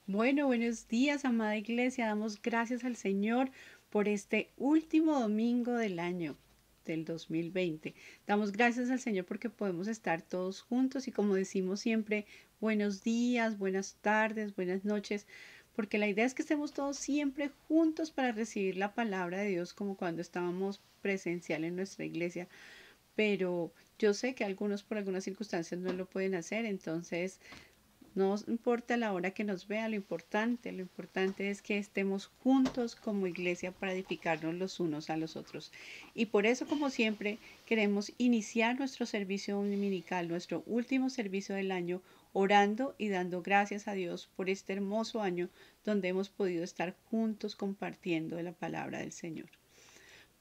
Bueno, buenos días, amada iglesia. Damos gracias al Señor por este último domingo del año del 2020. Damos gracias al Señor porque podemos estar todos juntos y como decimos siempre, buenos días, buenas tardes, buenas noches, porque la idea es que estemos todos siempre juntos para recibir la palabra de Dios como cuando estábamos presencial en nuestra iglesia. Pero yo sé que algunos por algunas circunstancias no lo pueden hacer, entonces no importa la hora que nos vea, lo importante es que estemos juntos como iglesia para edificarnos los unos a los otros. Y por eso, como siempre, queremos iniciar nuestro servicio dominical, nuestro último servicio del año, orando y dando gracias a Dios por este hermoso año donde hemos podido estar juntos compartiendo de la palabra del Señor.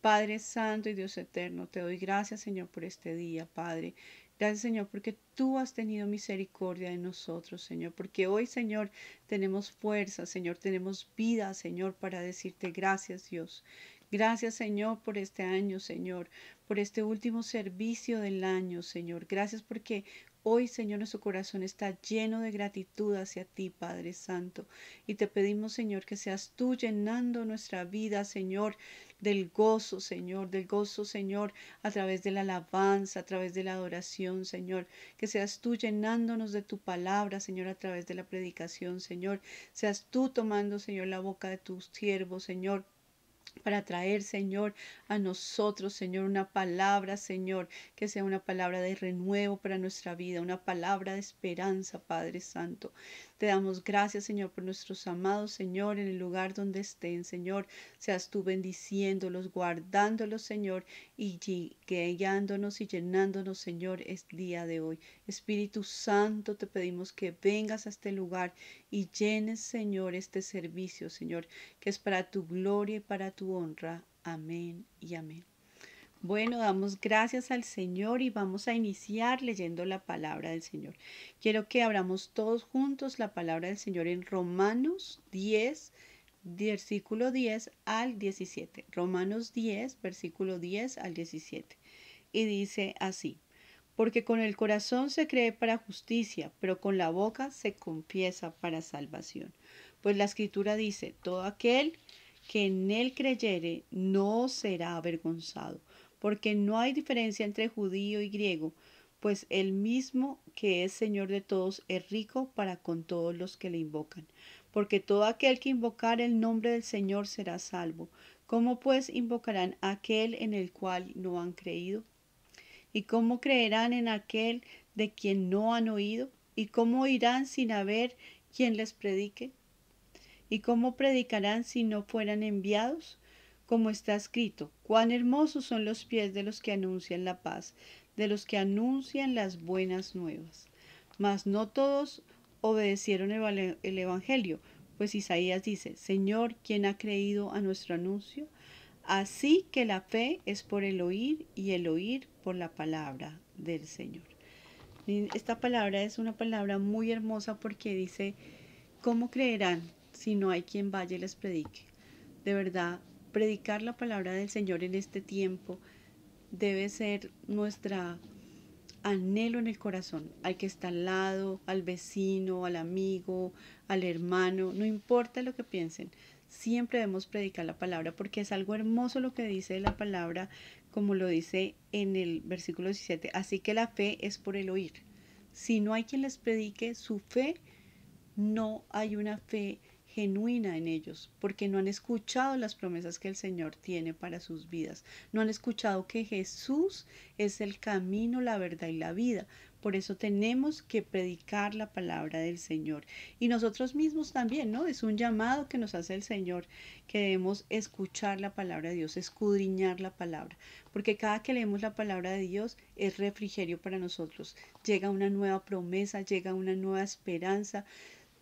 Padre Santo y Dios eterno, te doy gracias, Señor, por este día, Padre. Gracias, Señor, porque tú has tenido misericordia de nosotros, Señor. Porque hoy, Señor, tenemos fuerza, Señor, tenemos vida, Señor, para decirte gracias, Dios. Gracias, Señor, por este año, Señor, por este último servicio del año, Señor. Gracias porque hoy, Señor, nuestro corazón está lleno de gratitud hacia ti, Padre Santo. Y te pedimos, Señor, que seas tú llenando nuestra vida, Señor, del gozo, Señor, a través de la alabanza, a través de la adoración, Señor. Que seas tú llenándonos de tu palabra, Señor, a través de la predicación, Señor. Seas tú tomando, Señor, la boca de tus siervos, Señor, para traer, Señor, a nosotros, Señor, una palabra, Señor, que sea una palabra de renuevo para nuestra vida, una palabra de esperanza, Padre Santo. Te damos gracias, Señor, por nuestros amados, Señor, en el lugar donde estén, Señor. Seas tú bendiciéndolos, guardándolos, Señor, y guiándonos y llenándonos, Señor, este día de hoy. Espíritu Santo, te pedimos que vengas a este lugar y llenes, Señor, este servicio, Señor, que es para tu gloria y para tu honra. Amén y amén. Bueno, damos gracias al Señor y vamos a iniciar leyendo la palabra del Señor. Quiero que abramos todos juntos la palabra del Señor en Romanos 10, versículo 10 al 17. Romanos 10, versículo 10 al 17. Y dice así: porque con el corazón se cree para justicia, pero con la boca se confiesa para salvación. Pues la escritura dice, todo aquel que en él creyere no será avergonzado, porque no hay diferencia entre judío y griego, pues el mismo que es Señor de todos es rico para con todos los que le invocan. Porque todo aquel que invocar el nombre del Señor será salvo. ¿Cómo pues invocarán a aquel en el cual no han creído? ¿Y cómo creerán en aquel de quien no han oído? ¿Y cómo oirán sin haber quien les predique? ¿Y cómo predicarán si no fueran enviados? Como está escrito, cuán hermosos son los pies de los que anuncian la paz, de los que anuncian las buenas nuevas. Mas no todos obedecieron el Evangelio, pues Isaías dice, Señor, ¿quién ha creído a nuestro anuncio? Así que la fe es por el oír y el oír por la palabra del Señor. Esta palabra es una palabra muy hermosa porque dice, ¿cómo creerán si no hay quien vaya y les predique? De verdad, predicar la palabra del Señor en este tiempo debe ser nuestra anhelo en el corazón, al que está al lado, al vecino, al amigo, al hermano, no importa lo que piensen, siempre debemos predicar la palabra porque es algo hermoso lo que dice la palabra, como lo dice en el versículo 17, así que la fe es por el oír. Si no hay quien les predique su fe, no hay una fe genuina en ellos, porque no han escuchado las promesas que el Señor tiene para sus vidas, no han escuchado que Jesús es el camino, la verdad y la vida. Por eso tenemos que predicar la palabra del Señor. Y nosotros mismos también, ¿no? Es un llamado que nos hace el Señor, que debemos escuchar la palabra de Dios, escudriñar la palabra. Porque cada que leemos la palabra de Dios es refrigerio para nosotros. Llega una nueva promesa, llega una nueva esperanza,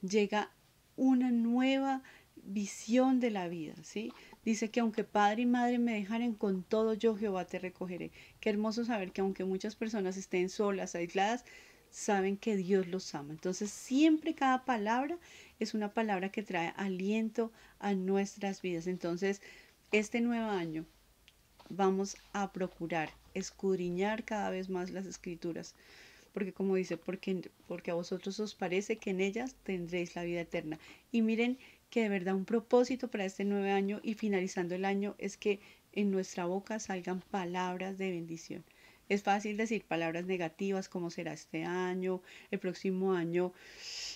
llega una nueva visión de la vida, ¿sí? Dice que aunque padre y madre me dejaren, con todo yo Jehová te recogeré. Qué hermoso saber que aunque muchas personas estén solas, aisladas, saben que Dios los ama. Entonces siempre cada palabra es una palabra que trae aliento a nuestras vidas. Entonces este nuevo año vamos a procurar escudriñar cada vez más las escrituras, porque como dice, porque a vosotros os parece que en ellas tendréis la vida eterna. Y miren que de verdad un propósito para este nuevo año y finalizando el año es que en nuestra boca salgan palabras de bendición. Es fácil decir palabras negativas, como será este año, el próximo año,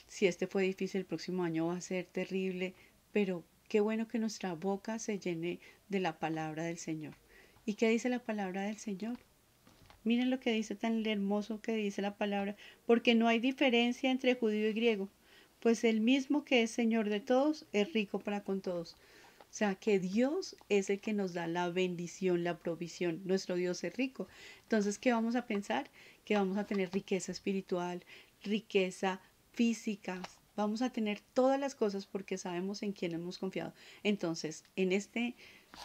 si este fue difícil, el próximo año va a ser terrible, pero qué bueno que nuestra boca se llene de la palabra del Señor. ¿Y qué dice la palabra del Señor? Miren lo que dice tan hermoso que dice la palabra, porque no hay diferencia entre judío y griego, pues el mismo que es Señor de todos es rico para con todos. O sea, que Dios es el que nos da la bendición, la provisión. Nuestro Dios es rico. Entonces, ¿qué vamos a pensar? Que vamos a tener riqueza espiritual, riqueza física. Vamos a tener todas las cosas porque sabemos en quién hemos confiado. Entonces,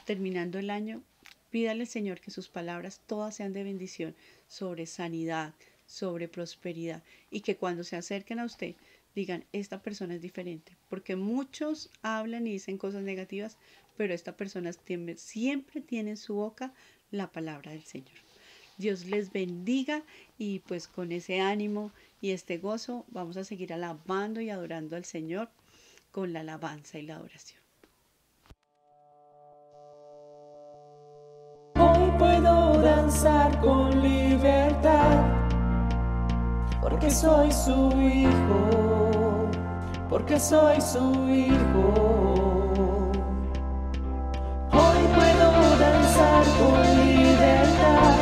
terminando el año, pídale al Señor que sus palabras todas sean de bendición sobre sanidad, sobre prosperidad y que cuando se acerquen a usted digan, esta persona es diferente, porque muchos hablan y dicen cosas negativas, pero esta persona siempre tiene en su boca la palabra del Señor. Dios les bendiga y pues con ese ánimo y este gozo vamos a seguir alabando y adorando al Señor con la alabanza y la adoración. Hoy puedo danzar con libertad, porque soy su hijo, porque soy su hijo. Hoy puedo danzar con libertad,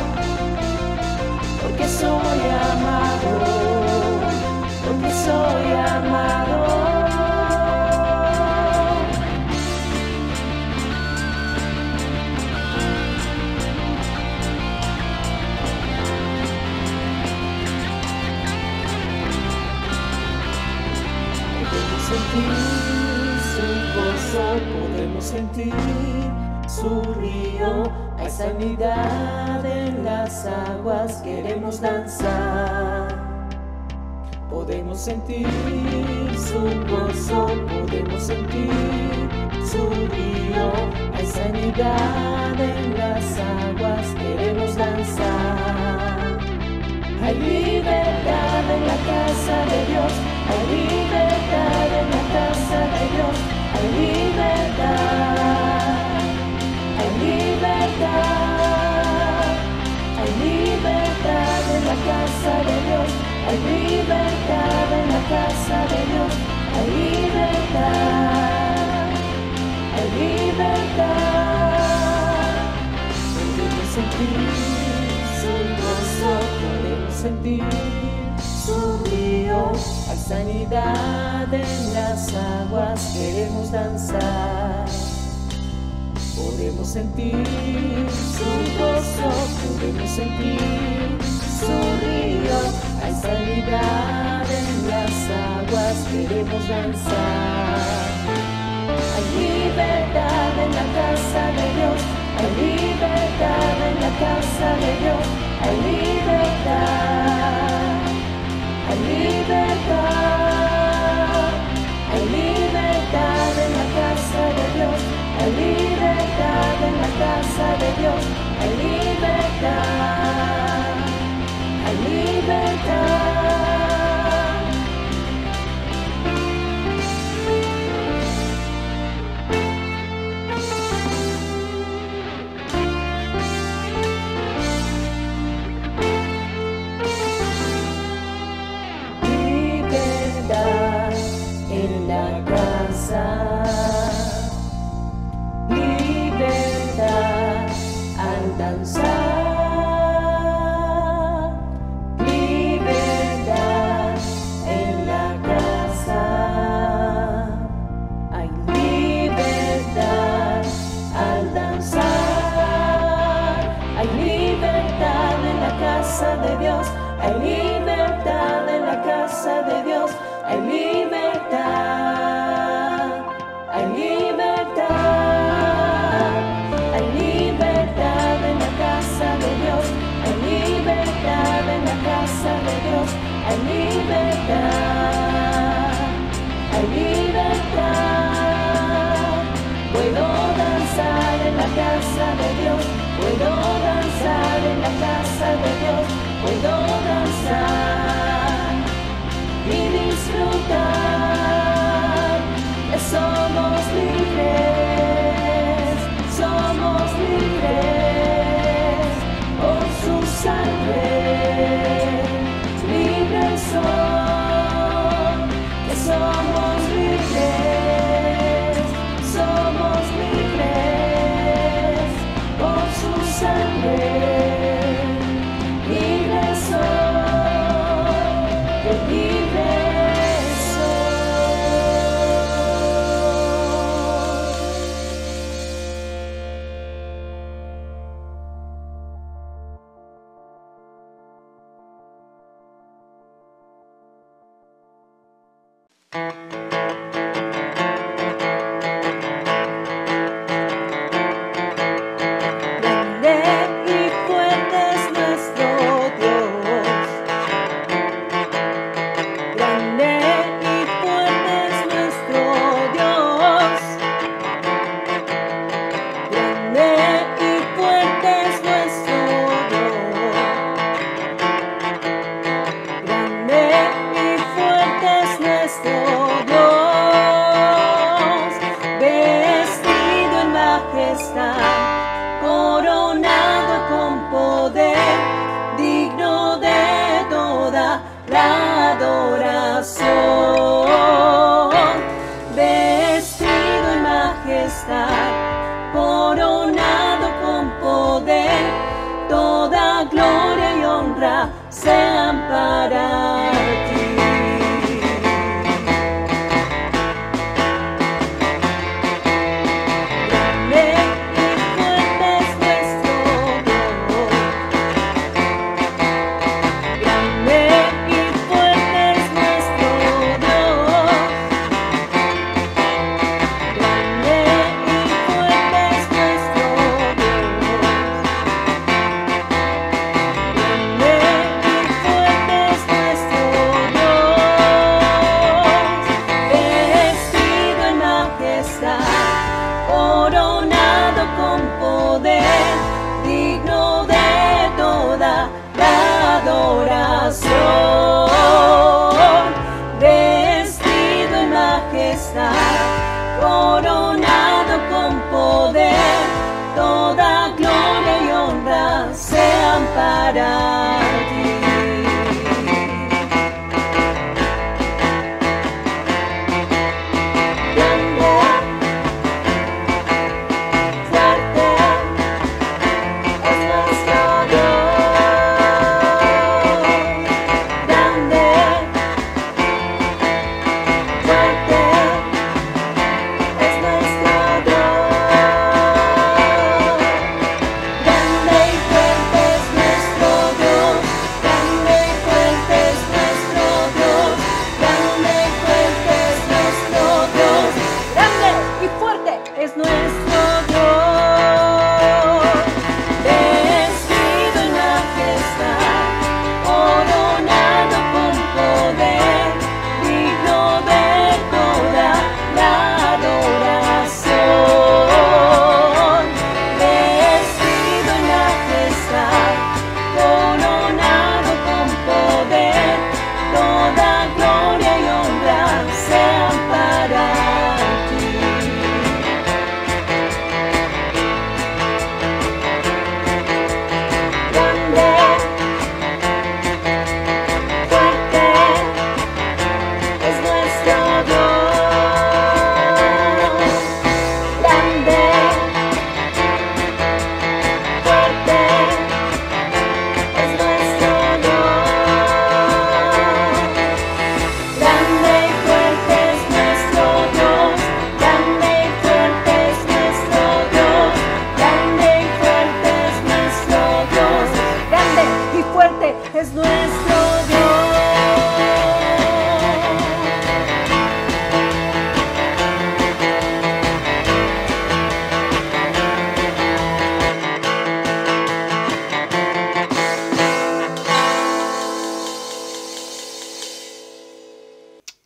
porque soy amado, porque soy amado. Podemos sentir su río, hay sanidad en las aguas, queremos danzar. Podemos sentir su gozo, podemos sentir su río, hay sanidad en las aguas, queremos danzar. Hay libertad en la casa de Dios, hay libertad en la casa de Dios, hay libertad, hay libertad, hay libertad en la casa de Dios, hay libertad en la casa de Dios, hay libertad, hay libertad. Podemos sentir su gozo, podemos sentir su río, hay sanidad en las aguas, queremos danzar. Podemos sentir su gozo, podemos sentir su río, hay sanidad en las aguas, queremos danzar. Hay libertad en la casa de Dios, hay libertad en la casa de Dios, hay libertad. Hay libertad, hay libertad en la casa de Dios, hay libertad en la casa de Dios, hay libertad, hay libertad. En la casa, libertad al danzar, libertad.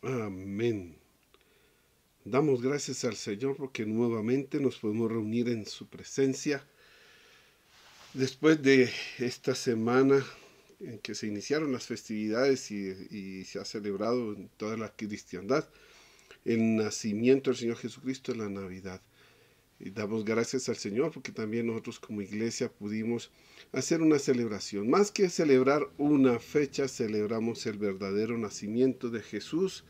Amén. Damos gracias al Señor porque nuevamente nos podemos reunir en su presencia. Después de esta semana en que se iniciaron las festividades y se ha celebrado en toda la cristiandad el nacimiento del Señor Jesucristo en la Navidad. Y damos gracias al Señor porque también nosotros como iglesia pudimos hacer una celebración. Más que celebrar una fecha, celebramos el verdadero nacimiento de Jesús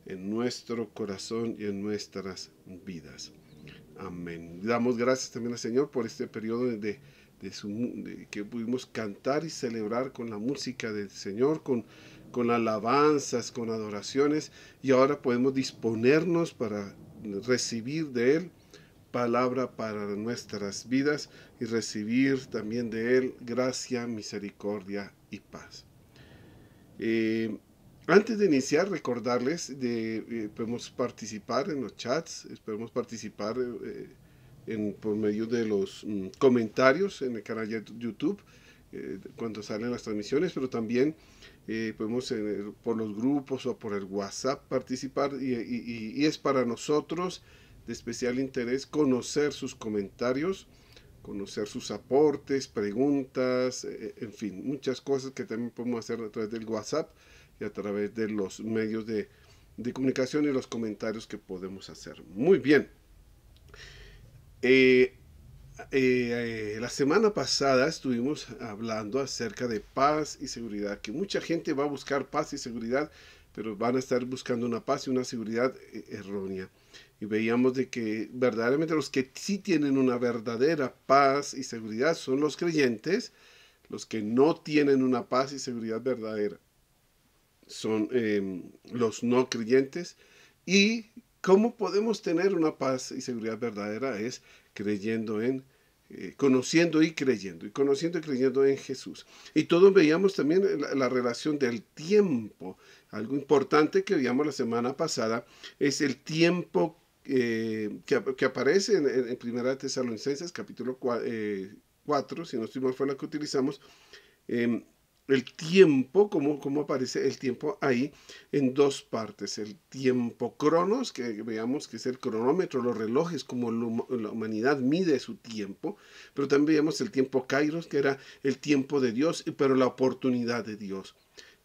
en nuestro corazón y en nuestras vidas. Amén. Damos gracias también al Señor por este periodo de que pudimos cantar y celebrar con la música del Señor, con alabanzas, con adoraciones, y ahora podemos disponernos para recibir de Él palabra para nuestras vidas y recibir también de Él gracia, misericordia y paz. Antes de iniciar, recordarles podemos participar en los chats, podemos participar por medio de los comentarios en el canal de YouTube cuando salen las transmisiones, pero también podemos por los grupos o por el WhatsApp participar y es para nosotros de especial interés conocer sus comentarios, conocer sus aportes, preguntas, en fin, muchas cosas que también podemos hacer a través del WhatsApp y a través de los medios de comunicación y los comentarios que podemos hacer. Muy bien. La semana pasada estuvimos hablando acerca de paz y seguridad, que mucha gente va a buscar paz y seguridad, pero van a estar buscando una paz y una seguridad errónea. Y veíamos de que verdaderamente los que sí tienen una verdadera paz y seguridad son los creyentes. Los que no tienen una paz y seguridad verdadera son los no creyentes. Y cómo podemos tener una paz y seguridad verdadera es creyendo en, conociendo y creyendo en Jesús. Y todos veíamos también la relación del tiempo. Algo importante que veíamos la semana pasada es el tiempo que aparece en 1 Tesalonicenses capítulo 4, si no estoy mal fue la que utilizamos, el tiempo, cómo aparece el tiempo ahí en dos partes. El tiempo cronos, que veamos que es el cronómetro, los relojes, como la humanidad mide su tiempo, pero también veíamos el tiempo kairos, que era el tiempo de Dios, pero la oportunidad de Dios.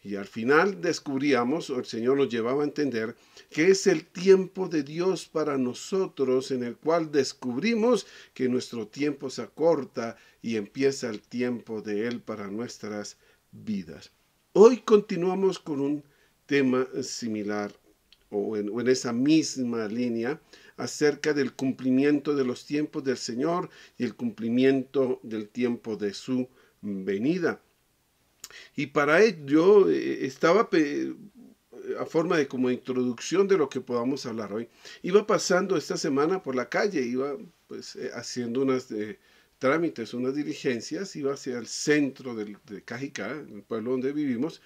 Y al final descubríamos, o el Señor nos llevaba a entender, que es el tiempo de Dios para nosotros, en el cual descubrimos que nuestro tiempo se acorta y empieza el tiempo de Él para nuestras vidas. Hoy continuamos con un tema similar o en esa misma línea acerca del cumplimiento de los tiempos del Señor y el cumplimiento del tiempo de su venida. Y para ello estaba a forma de como introducción de lo que podamos hablar hoy. Iba pasando esta semana por la calle, iba pues haciendo unas trámites, unas diligencias, iba hacia el centro de Cajicá, el pueblo donde vivimos,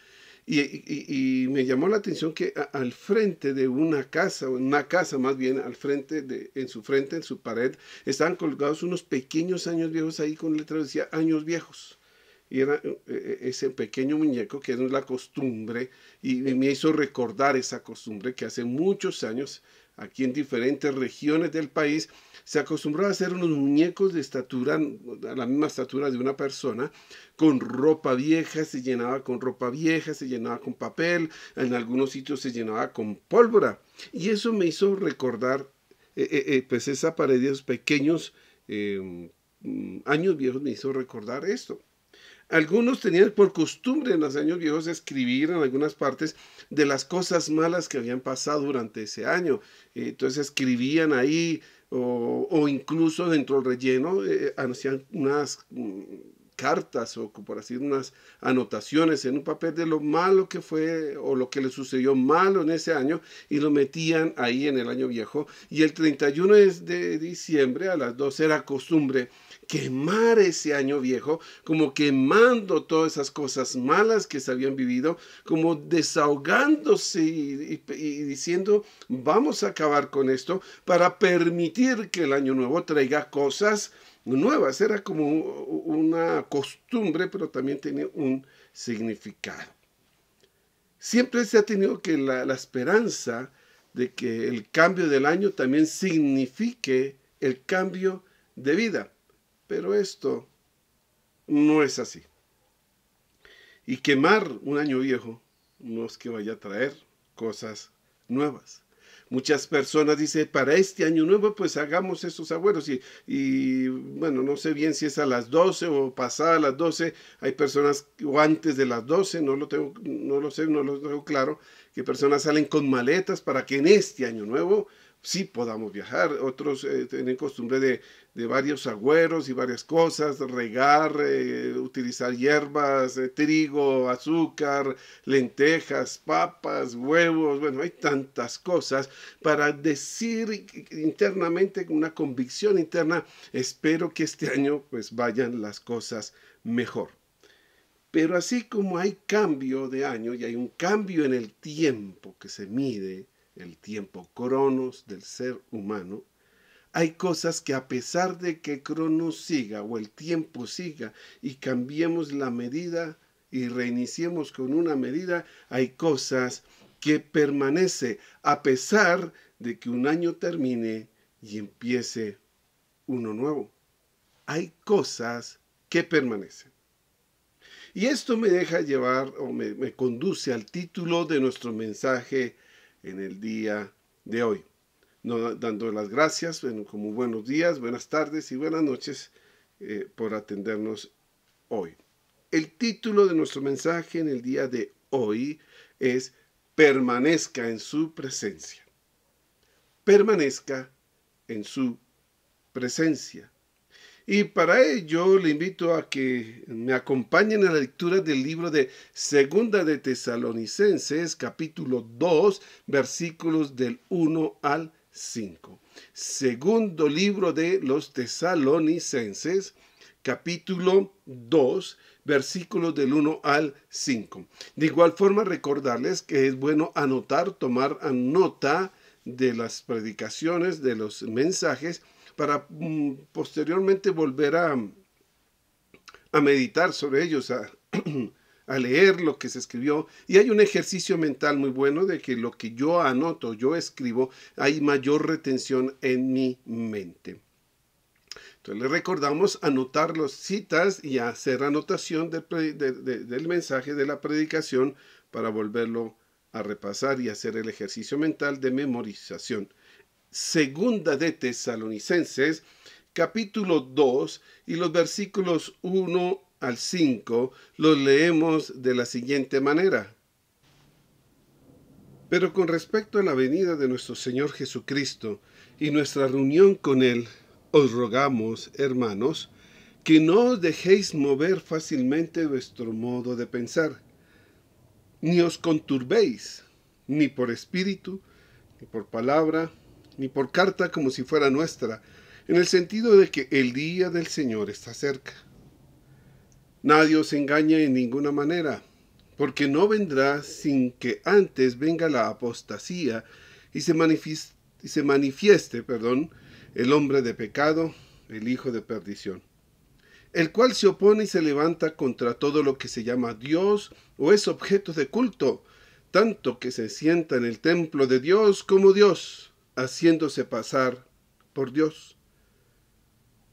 y me llamó la atención que al frente de una casa más bien, en su pared, estaban colgados unos pequeños años viejos ahí con letra que decía años viejos. Y era ese pequeño muñeco que es la costumbre, y me hizo recordar esa costumbre que hace muchos años, aquí en diferentes regiones del país, se acostumbraba a hacer unos muñecos de estatura, a la misma estatura de una persona, con ropa vieja, se llenaba con ropa vieja, se llenaba con papel, en algunos sitios se llenaba con pólvora. Y eso me hizo recordar, pues esa pared de esos pequeños años viejos me hizo recordar esto. Algunos tenían por costumbre en los años viejos escribir en algunas partes de las cosas malas que habían pasado durante ese año. Entonces escribían ahí o incluso dentro del relleno hacían unas cartas o por así unas anotaciones en un papel de lo malo que fue o lo que le sucedió malo en ese año y lo metían ahí en el año viejo. Y el 31 de diciembre a las 12 era costumbre quemar ese año viejo, como quemando todas esas cosas malas que se habían vivido, como desahogándose y diciendo, vamos a acabar con esto para permitir que el año nuevo traiga cosas nuevas. Era como una costumbre, pero también tenía un significado. Siempre se ha tenido que la esperanza de que el cambio del año también signifique el cambio de vida. Pero esto no es así. Y quemar un año viejo no es que vaya a traer cosas nuevas. Muchas personas dicen, para este año nuevo, pues hagamos esos agüeros. Y bueno, no sé bien si es a las 12 o pasada las 12. Hay personas, o antes de las 12, no lo tengo claro, que personas salen con maletas para que en este año nuevo sí podamos viajar. Otros tienen costumbre de varios agüeros y varias cosas, regar, utilizar hierbas, trigo, azúcar, lentejas, papas, huevos. Bueno, hay tantas cosas para decir internamente, con una convicción interna, espero que este año pues vayan las cosas mejor. Pero así como hay cambio de año y hay un cambio en el tiempo que se mide, el tiempo cronos del ser humano, hay cosas que a pesar de que cronos siga o el tiempo siga y cambiemos la medida y reiniciemos con una medida, hay cosas que permanece a pesar de que un año termine y empiece uno nuevo. Hay cosas que permanecen. Y esto me deja llevar o me conduce al título de nuestro mensaje en el día de hoy, dando las gracias, como buenos días, buenas tardes y buenas noches por atendernos hoy. El título de nuestro mensaje en el día de hoy es Permanezca en su presencia. Permanezca en su presencia. Y para ello le invito a que me acompañen a la lectura del libro de Segunda de Tesalonicenses, capítulo 2, versículos del 1 al 5. Segundo libro de los Tesalonicenses, capítulo 2, versículos del 1 al 5. De igual forma, recordarles que es bueno tomar nota de las predicaciones, de los mensajes, para posteriormente volver a meditar sobre ellos, a leer lo que se escribió. Y hay un ejercicio mental muy bueno de que lo que yo anoto, yo escribo, hay mayor retención en mi mente. Entonces le recordamos anotar las citas y hacer anotación del mensaje de la predicación para volverlo a repasar y hacer el ejercicio mental de memorización. Segunda de Tesalonicenses, capítulo 2, y los versículos 1 al 5 los leemos de la siguiente manera. Pero con respecto a la venida de nuestro Señor Jesucristo y nuestra reunión con Él, os rogamos, hermanos, que no os dejéis mover fácilmente vuestro modo de pensar, ni os conturbéis, ni por espíritu, ni por palabra, ni por carta como si fuera nuestra, en el sentido de que el día del Señor está cerca. Nadie os engañe en ninguna manera, porque no vendrá sin que antes venga la apostasía y se manifieste, el hombre de pecado, el hijo de perdición, el cual se opone y se levanta contra todo lo que se llama Dios o es objeto de culto, tanto que se sienta en el templo de Dios como Dios, haciéndose pasar por Dios.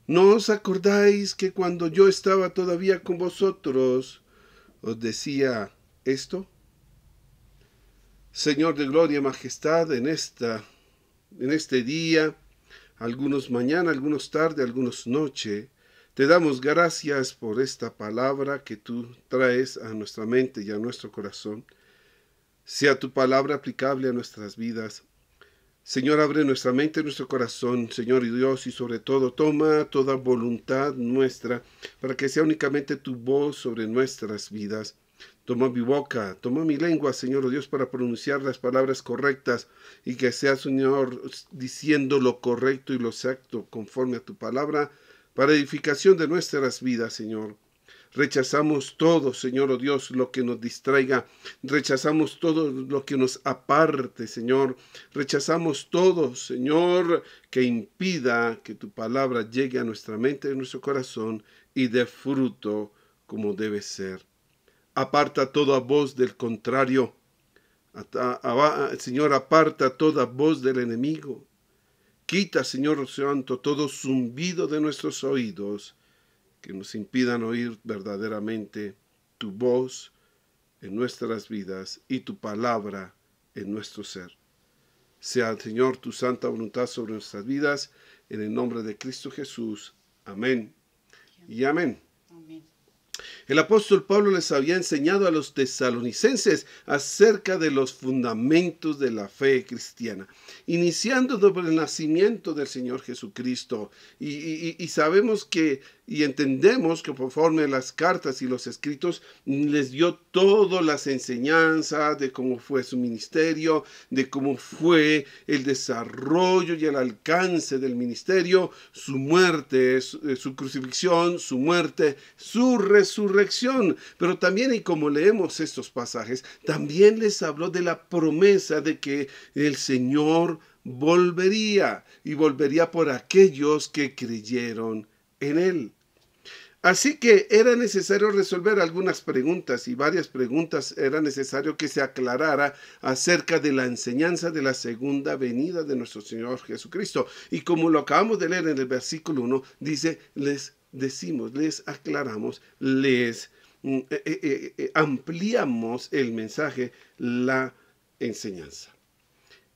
¿No os acordáis que cuando yo estaba todavía con vosotros os decía esto? Señor de gloria y majestad, en este día, algunos mañana, algunos tarde, algunos noche, te damos gracias por esta palabra que tú traes a nuestra mente y a nuestro corazón. Sea tu palabra aplicable a nuestras vidas. Señor, abre nuestra mente y nuestro corazón, Señor y Dios, y sobre todo toma toda voluntad nuestra para que sea únicamente tu voz sobre nuestras vidas. Toma mi boca, toma mi lengua, Señor, oh Dios, para pronunciar las palabras correctas y que sea, Señor, diciendo lo correcto y lo exacto conforme a tu palabra, para edificación de nuestras vidas, Señor. Rechazamos todo, Señor, oh Dios, lo que nos distraiga. Rechazamos todo lo que nos aparte, Señor. Rechazamos todo, Señor, que impida que tu palabra llegue a nuestra mente y a nuestro corazón y dé fruto como debe ser. Aparta toda voz del contrario. Señor, aparta toda voz del enemigo. Quita, Señor Santo, todo zumbido de nuestros oídos que nos impidan oír verdaderamente tu voz en nuestras vidas y tu palabra en nuestro ser. Sea, Señor, tu santa voluntad sobre nuestras vidas, en el nombre de Cristo Jesús. Amén y amén. Amén. El apóstol Pablo les había enseñado a los tesalonicenses acerca de los fundamentos de la fe cristiana, iniciando sobre el nacimiento del Señor Jesucristo. Y sabemos que, y entendemos que conforme las cartas y los escritos les dio todas las enseñanzas de cómo fue su ministerio, de cómo fue el desarrollo y el alcance del ministerio, su muerte, su crucifixión, su muerte, su resurrección. Pero también, y como leemos estos pasajes, también les habló de la promesa de que el Señor volvería, y volvería por aquellos que creyeron en él. Así que era necesario resolver algunas preguntas, y varias preguntas era necesario que se aclarara acerca de la enseñanza de la segunda venida de nuestro Señor Jesucristo. Y como lo acabamos de leer en el versículo 1, dice, les decimos, les aclaramos, les ampliamos el mensaje, la enseñanza.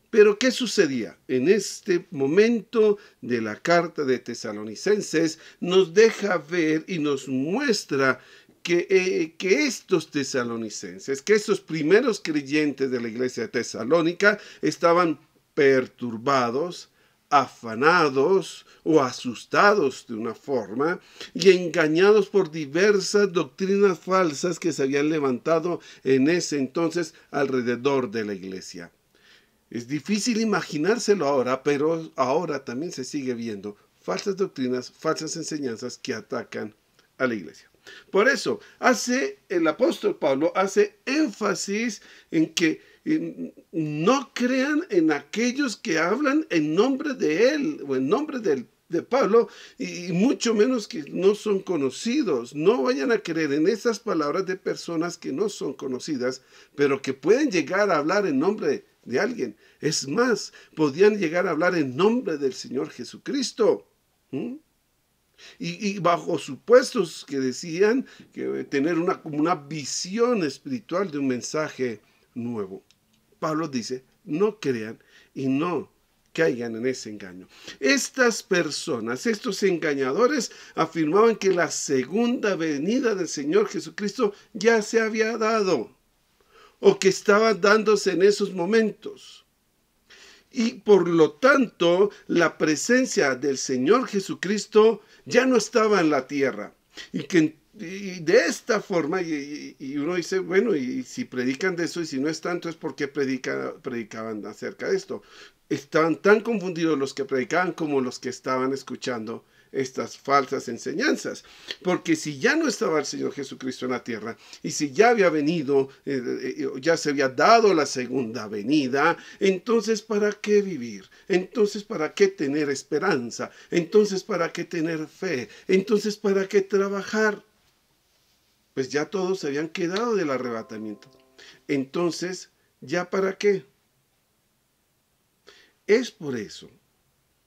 Pero ¿qué sucedía? En este momento de la carta de Tesalonicenses nos deja ver y nos muestra que estos tesalonicenses, que estos primeros creyentes de la iglesia de Tesalónica estaban perturbados, afanados o asustados de una forma y engañados por diversas doctrinas falsas que se habían levantado en ese entonces alrededor de la iglesia. Es difícil imaginárselo ahora, pero ahora también se sigue viendo falsas doctrinas, falsas enseñanzas que atacan a la iglesia. Por eso, el apóstol Pablo hace énfasis en que no crean en aquellos que hablan en nombre de él o en nombre de Pablo, y mucho menos que no son conocidos. No vayan a creer en esas palabras de personas que no son conocidas, pero que pueden llegar a hablar en nombre de alguien. Es más, podían llegar a hablar en nombre del Señor Jesucristo. Y bajo supuestos que decían que tener una visión espiritual de un mensaje nuevo. Pablo dice, no crean y no caigan en ese engaño. Estas personas, estos engañadores, afirmaban que la segunda venida del Señor Jesucristo ya se había dado, o que estaba dándose en esos momentos. Y por lo tanto, la presencia del Señor Jesucristo ya no estaba en la tierra. Y de esta forma, y uno dice, bueno, y si predican de eso, y si no es tanto, es porque predicaban acerca de esto. Estaban tan confundidos los que predicaban como los que estaban escuchando estas falsas enseñanzas, porque si ya no estaba el Señor Jesucristo en la tierra, y si ya había venido, ya se había dado la segunda venida, entonces ¿para qué vivir? Entonces ¿para qué tener esperanza? Entonces ¿para qué tener fe? Entonces ¿para qué trabajar? Pues ya todos se habían quedado del arrebatamiento. Entonces, ¿ya para qué? Es por eso,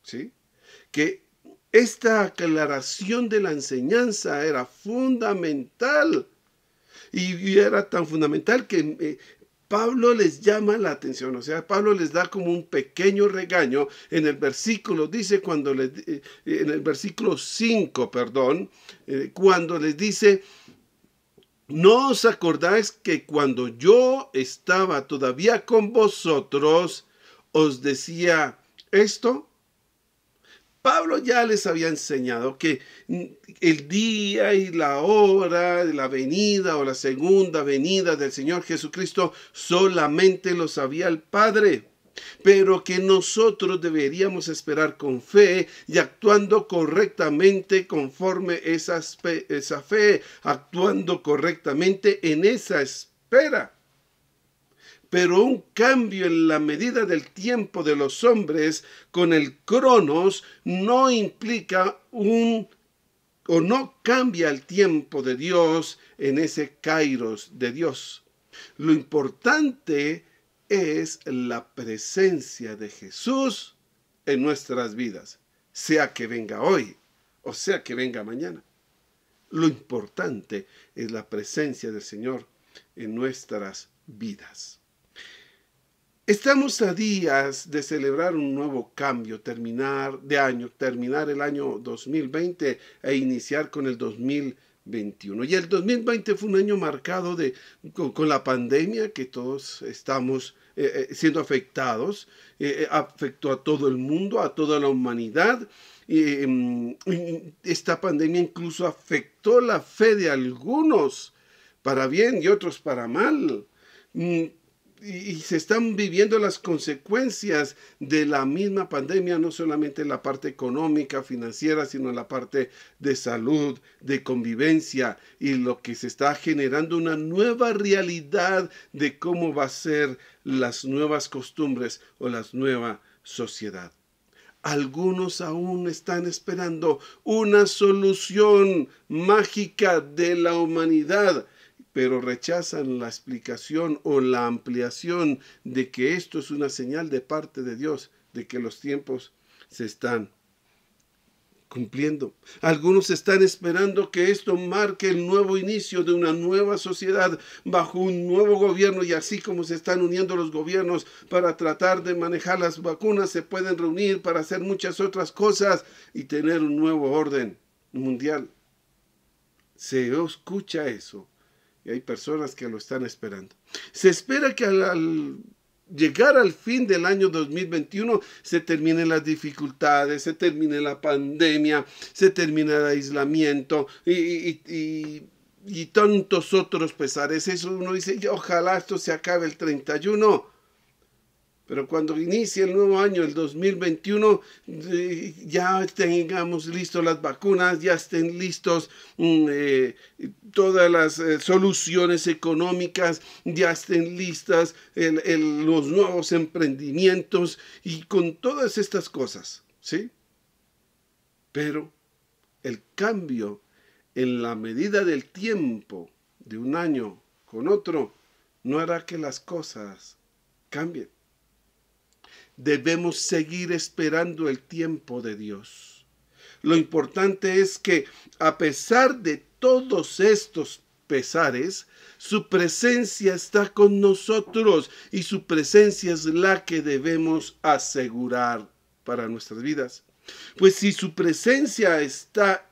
¿sí?, que esta aclaración de la enseñanza era fundamental, y era tan fundamental que Pablo les llama la atención. O sea, Pablo les da como un pequeño regaño en el versículo, dice en el versículo 5, cuando les dice, ¿no os acordáis que cuando yo estaba todavía con vosotros os decía esto? Pablo ya les había enseñado que el día y la hora de la venida o la segunda venida del Señor Jesucristo solamente lo sabía el Padre. pero que nosotros deberíamos esperar con fe y actuando correctamente conforme esa fe, actuando correctamente en esa espera. Pero un cambio en la medida del tiempo de los hombres con el cronos no implica o no cambia el tiempo de Dios en ese kairos de Dios. Lo importante es la presencia de Jesús en nuestras vidas, sea que venga hoy o sea que venga mañana. Lo importante es la presencia del Señor en nuestras vidas. Estamos a días de celebrar un nuevo cambio, terminar el año 2020 e iniciar con el 2021. Y el 2020 fue un año marcado con la pandemia, que todos estamos siendo afectados. Afectó a todo el mundo, a toda la humanidad. Esta pandemia incluso afectó la fe de algunos para bien y otros para mal. Y se están viviendo las consecuencias de la misma pandemia, no solamente en la parte económica, financiera, sino en la parte de salud, de convivencia, y lo que se está generando una nueva realidad de cómo va a ser las nuevas costumbres o la nueva sociedad. Algunos aún están esperando una solución mágica de la humanidad, pero rechazan la explicación o la ampliación de que esto es una señal de parte de Dios, de que los tiempos se están cumpliendo. Algunos están esperando que esto marque el nuevo inicio de una nueva sociedad bajo un nuevo gobierno, y así como se están uniendo los gobiernos para tratar de manejar las vacunas, se pueden reunir para hacer muchas otras cosas y tener un nuevo orden mundial. Se escucha eso. Y hay personas que lo están esperando. Se espera que al llegar al fin del año 2021 se terminen las dificultades, se termine la pandemia, se termine el aislamiento y tantos otros pesares. Eso uno dice, ojalá esto se acabe el 31. Pero cuando inicie el nuevo año, el 2021, ya tengamos listos las vacunas, ya estén listos todas las soluciones económicas, ya estén listas los nuevos emprendimientos y con todas estas cosas, ¿sí? Pero el cambio en la medida del tiempo de un año con otro no hará que las cosas cambien. Debemos seguir esperando el tiempo de Dios. Lo importante es que, a pesar de todos estos pesares, su presencia está con nosotros y su presencia es la que debemos asegurar para nuestras vidas. Pues si su presencia está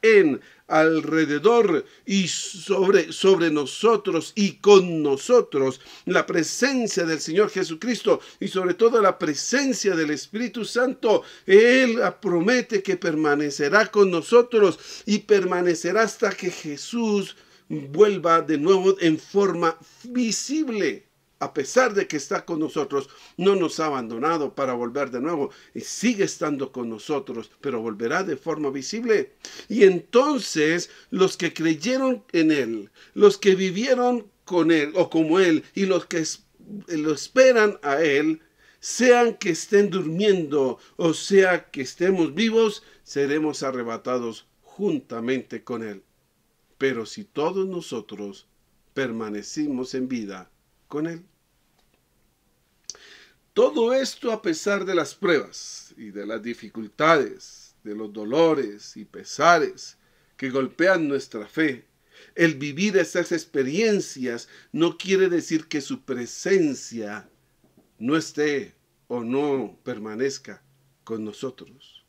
alrededor y sobre nosotros y con nosotros, la presencia del Señor Jesucristo y sobre todo la presencia del Espíritu Santo, Él promete que permanecerá con nosotros y permanecerá hasta que Jesús vuelva de nuevo en forma visible. A pesar de que está con nosotros, no nos ha abandonado para volver de nuevo. Y sigue estando con nosotros, pero volverá de forma visible. Y entonces los que creyeron en Él, los que vivieron con Él o como Él, y los que lo esperan a Él, sean que estén durmiendo o sea que estemos vivos, seremos arrebatados juntamente con Él. Pero si todos nosotros permanecimos en vida con Él. Todo esto a pesar de las pruebas y de las dificultades, de los dolores y pesares que golpean nuestra fe. El vivir esas experiencias no quiere decir que su presencia no esté o no permanezca con nosotros.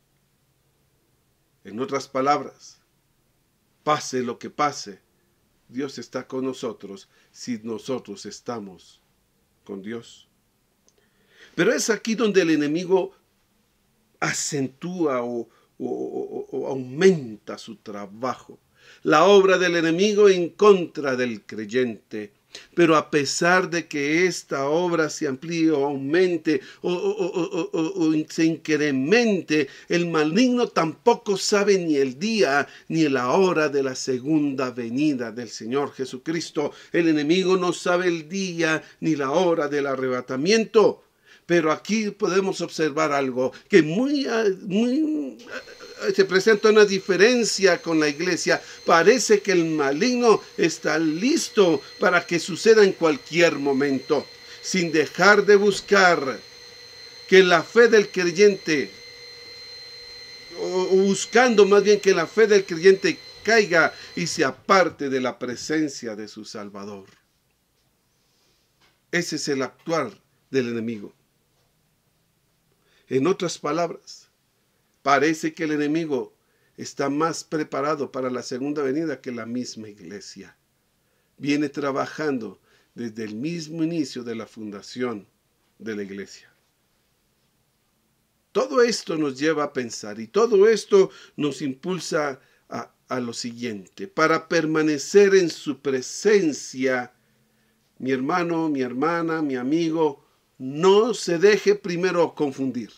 En otras palabras, pase lo que pase, Dios está con nosotros si nosotros estamos con Dios. Pero es aquí donde el enemigo acentúa o aumenta su trabajo. La obra del enemigo en contra del creyente Pero a pesar de que esta obra se amplíe o aumente o se incremente, el maligno tampoco sabe ni el día ni la hora de la segunda venida del Señor Jesucristo. El enemigo no sabe el día ni la hora del arrebatamiento. Pero aquí podemos observar algo que se presenta una diferencia con la iglesia. Parece que el maligno está listo para que suceda en cualquier momento, sin dejar de buscar que la fe del creyente, o buscando más bien que la fe del creyente caiga y se aparte de la presencia de su Salvador. Ese es el actuar del enemigo. En otras palabras, parece que el enemigo está más preparado para la segunda venida que la misma iglesia. Viene trabajando desde el mismo inicio de la fundación de la iglesia. Todo esto nos lleva a pensar y todo esto nos impulsa a lo siguiente. Para permanecer en su presencia, mi hermano, mi hermana, mi amigo, no se deje primero confundir.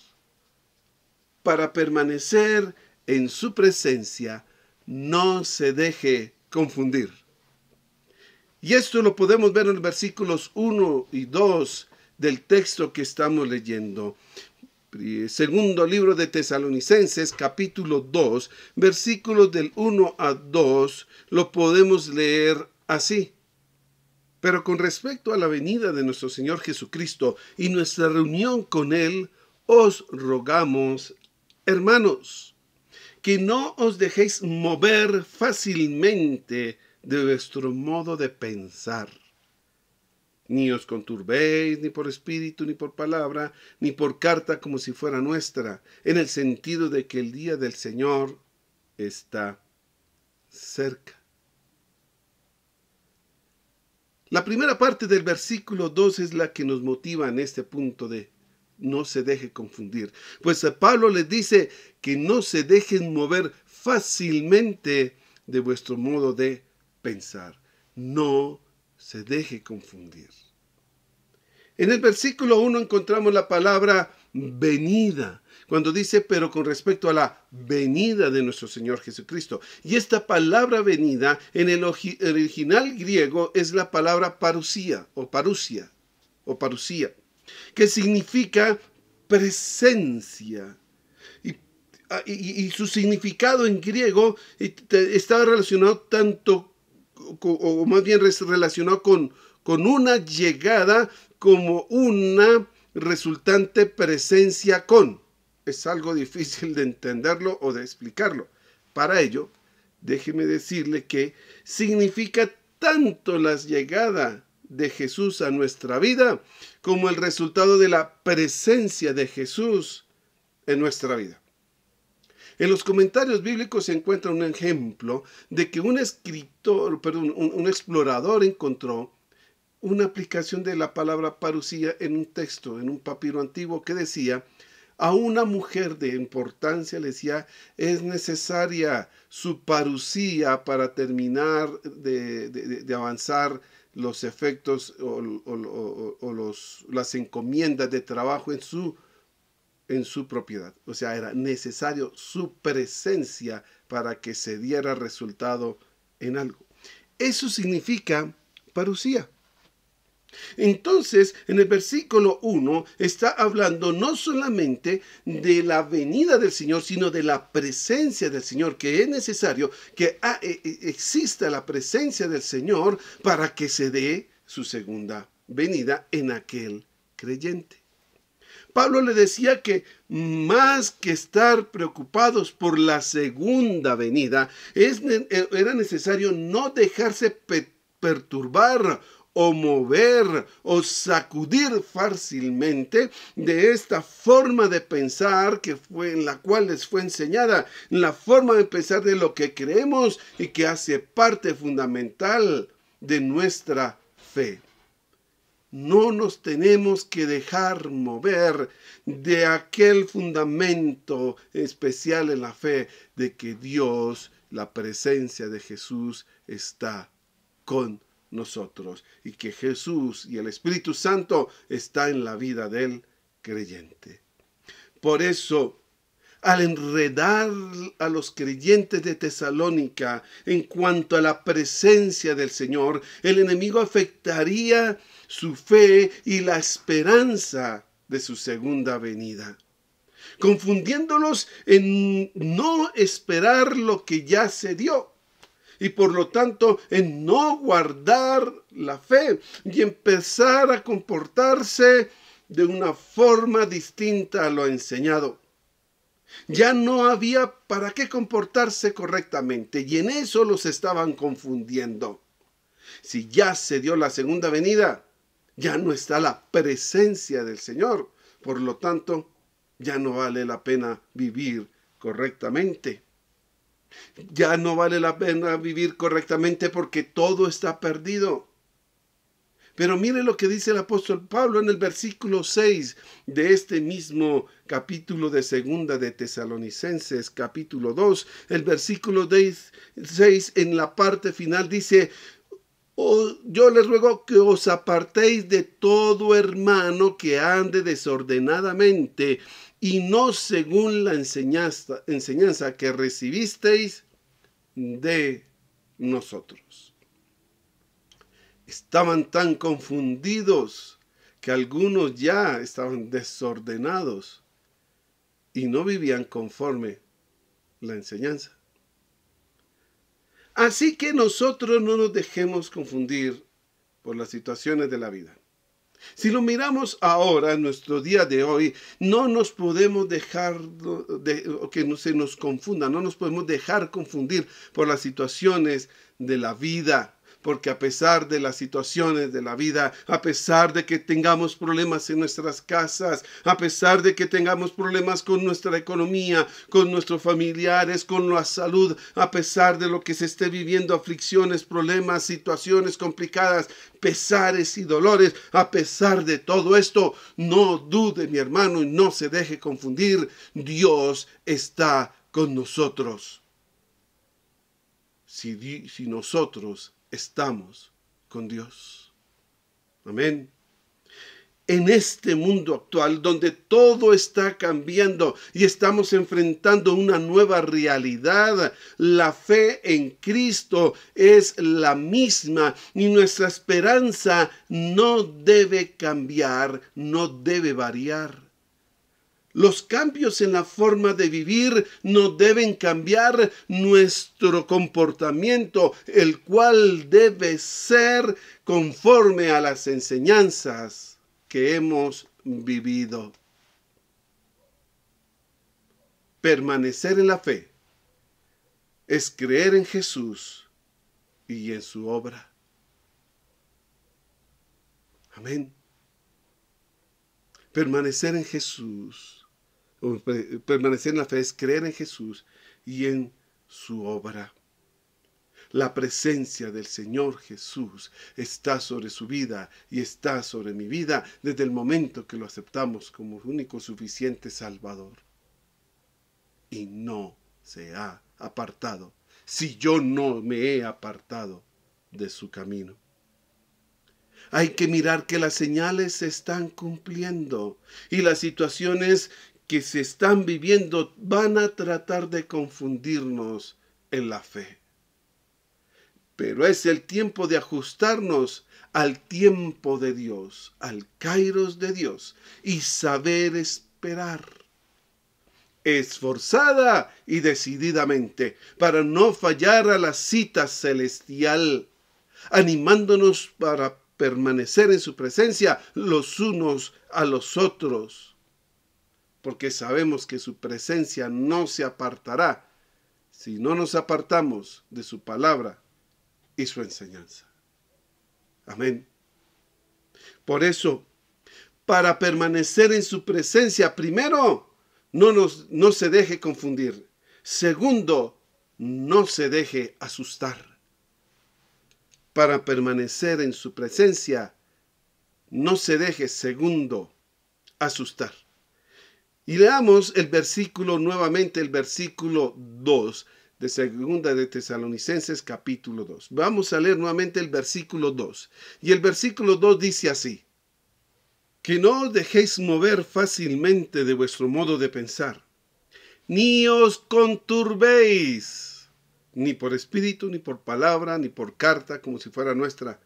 Para permanecer en su presencia, no se deje confundir. Y esto lo podemos ver en los versículos 1 y 2 del texto que estamos leyendo. Segundo libro de Tesalonicenses, capítulo 2, versículos del 1 a 2, lo podemos leer así. Pero con respecto a la venida de nuestro Señor Jesucristo y nuestra reunión con Él, os rogamos, hermanos, que no os dejéis mover fácilmente de vuestro modo de pensar. Ni os conturbéis, ni por espíritu, ni por palabra, ni por carta como si fuera nuestra, en el sentido de que el día del Señor está cerca. La primera parte del versículo 2 es la que nos motiva en este punto de no se deje confundir. Pues a Pablo les dice que no se dejen mover fácilmente de vuestro modo de pensar. No se deje confundir. En el versículo 1 encontramos la palabra venida, cuando dice, pero con respecto a la venida de nuestro Señor Jesucristo. Y esta palabra venida, en el original griego, es la palabra parusía, que significa presencia. Y su significado en griego está relacionado tanto, o más bien relacionado con una llegada como una resultante presencia con. Es algo difícil de entenderlo o de explicarlo. Para ello, déjeme decirle que significa tanto la llegada de Jesús a nuestra vida como el resultado de la presencia de Jesús en nuestra vida. En los comentarios bíblicos se encuentra un ejemplo de que un explorador encontró una aplicación de la palabra parusía en un texto, en un papiro antiguo que decía: a una mujer de importancia le decía, es necesaria su parusía para terminar de avanzar los efectos las encomiendas de trabajo en su propiedad. O sea, era necesario su presencia para que se diera resultado en algo. Eso significa parusía. Entonces, en el versículo 1 está hablando no solamente de la venida del Señor, sino de la presencia del Señor, que es necesario que exista la presencia del Señor para que se dé su segunda venida en aquel creyente. Pablo le decía que más que estar preocupados por la segunda venida, era necesario no dejarse perturbar o mover o sacudir fácilmente de esta forma de pensar en la cual les fue enseñada, la forma de pensar de lo que creemos y que hace parte fundamental de nuestra fe. No nos tenemos que dejar mover de aquel fundamento especial en la fe de que Dios, la presencia de Jesús, está con nosotros, y que Jesús y el Espíritu Santo está en la vida del creyente. Por eso, al enredar a los creyentes de Tesalónica en cuanto a la presencia del Señor, el enemigo afectaría su fe y la esperanza de su segunda venida, confundiéndolos en no esperar lo que ya se dio y por lo tanto en no guardar la fe y empezar a comportarse de una forma distinta a lo enseñado. Ya no había para qué comportarse correctamente y en eso los estaban confundiendo. Si ya se dio la segunda venida, ya no está la presencia del Señor. Por lo tanto, ya no vale la pena vivir correctamente. Ya no vale la pena vivir correctamente porque todo está perdido. Pero mire lo que dice el apóstol Pablo en el versículo 6 de este mismo capítulo de segunda de Tesalonicenses, capítulo 2. El versículo 6 en la parte final dice: yo les ruego que os apartéis de todo hermano que ande desordenadamente y no según la enseñanza que recibisteis de nosotros. Estaban tan confundidos que algunos ya estaban desordenados y no vivían conforme la enseñanza. Así que nosotros no nos dejemos confundir por las situaciones de la vida. Si lo miramos ahora, en nuestro día de hoy, no nos podemos dejar que no se nos confunda, no nos podemos dejar confundir por las situaciones de la vida. Porque a pesar de las situaciones de la vida, a pesar de que tengamos problemas en nuestras casas, a pesar de que tengamos problemas con nuestra economía, con nuestros familiares, con la salud, a pesar de lo que se esté viviendo, aflicciones, problemas, situaciones complicadas, pesares y dolores, a pesar de todo esto, no dude, mi hermano, y no se deje confundir. Dios está con nosotros. Si nosotros estamos con Dios. Amén. En este mundo actual donde todo está cambiando y estamos enfrentando una nueva realidad, la fe en Cristo es la misma y nuestra esperanza no debe cambiar, no debe variar. Los cambios en la forma de vivir no deben cambiar nuestro comportamiento, el cual debe ser conforme a las enseñanzas que hemos vivido. Permanecer en la fe es creer en Jesús y en su obra. Amén. Permanecer en Jesús. Permanecer en la fe es creer en Jesús y en su obra. La presencia del Señor Jesús está sobre su vida y está sobre mi vida desde el momento que lo aceptamos como único suficiente Salvador. Y no se ha apartado, si yo no me he apartado de su camino. Hay que mirar que las señales se están cumpliendo y las situaciones que se están viviendo van a tratar de confundirnos en la fe. Pero es el tiempo de ajustarnos al tiempo de Dios, al kairos de Dios, y saber esperar, esforzada y decididamente, para no fallar a la cita celestial, animándonos para permanecer en su presencia los unos a los otros. Porque sabemos que su presencia no se apartará si no nos apartamos de su palabra y su enseñanza. Amén. Por eso, para permanecer en su presencia, primero, no se deje confundir. Segundo, no se deje asustar. Para permanecer en su presencia, no se deje, segundo, asustar. Y leamos el versículo nuevamente, el versículo 2 de Segunda de Tesalonicenses capítulo 2. Vamos a leer nuevamente el versículo 2. Y el versículo 2 dice así: que no os dejéis mover fácilmente de vuestro modo de pensar, ni os conturbéis, ni por espíritu, ni por palabra, ni por carta, como si fuera nuestra,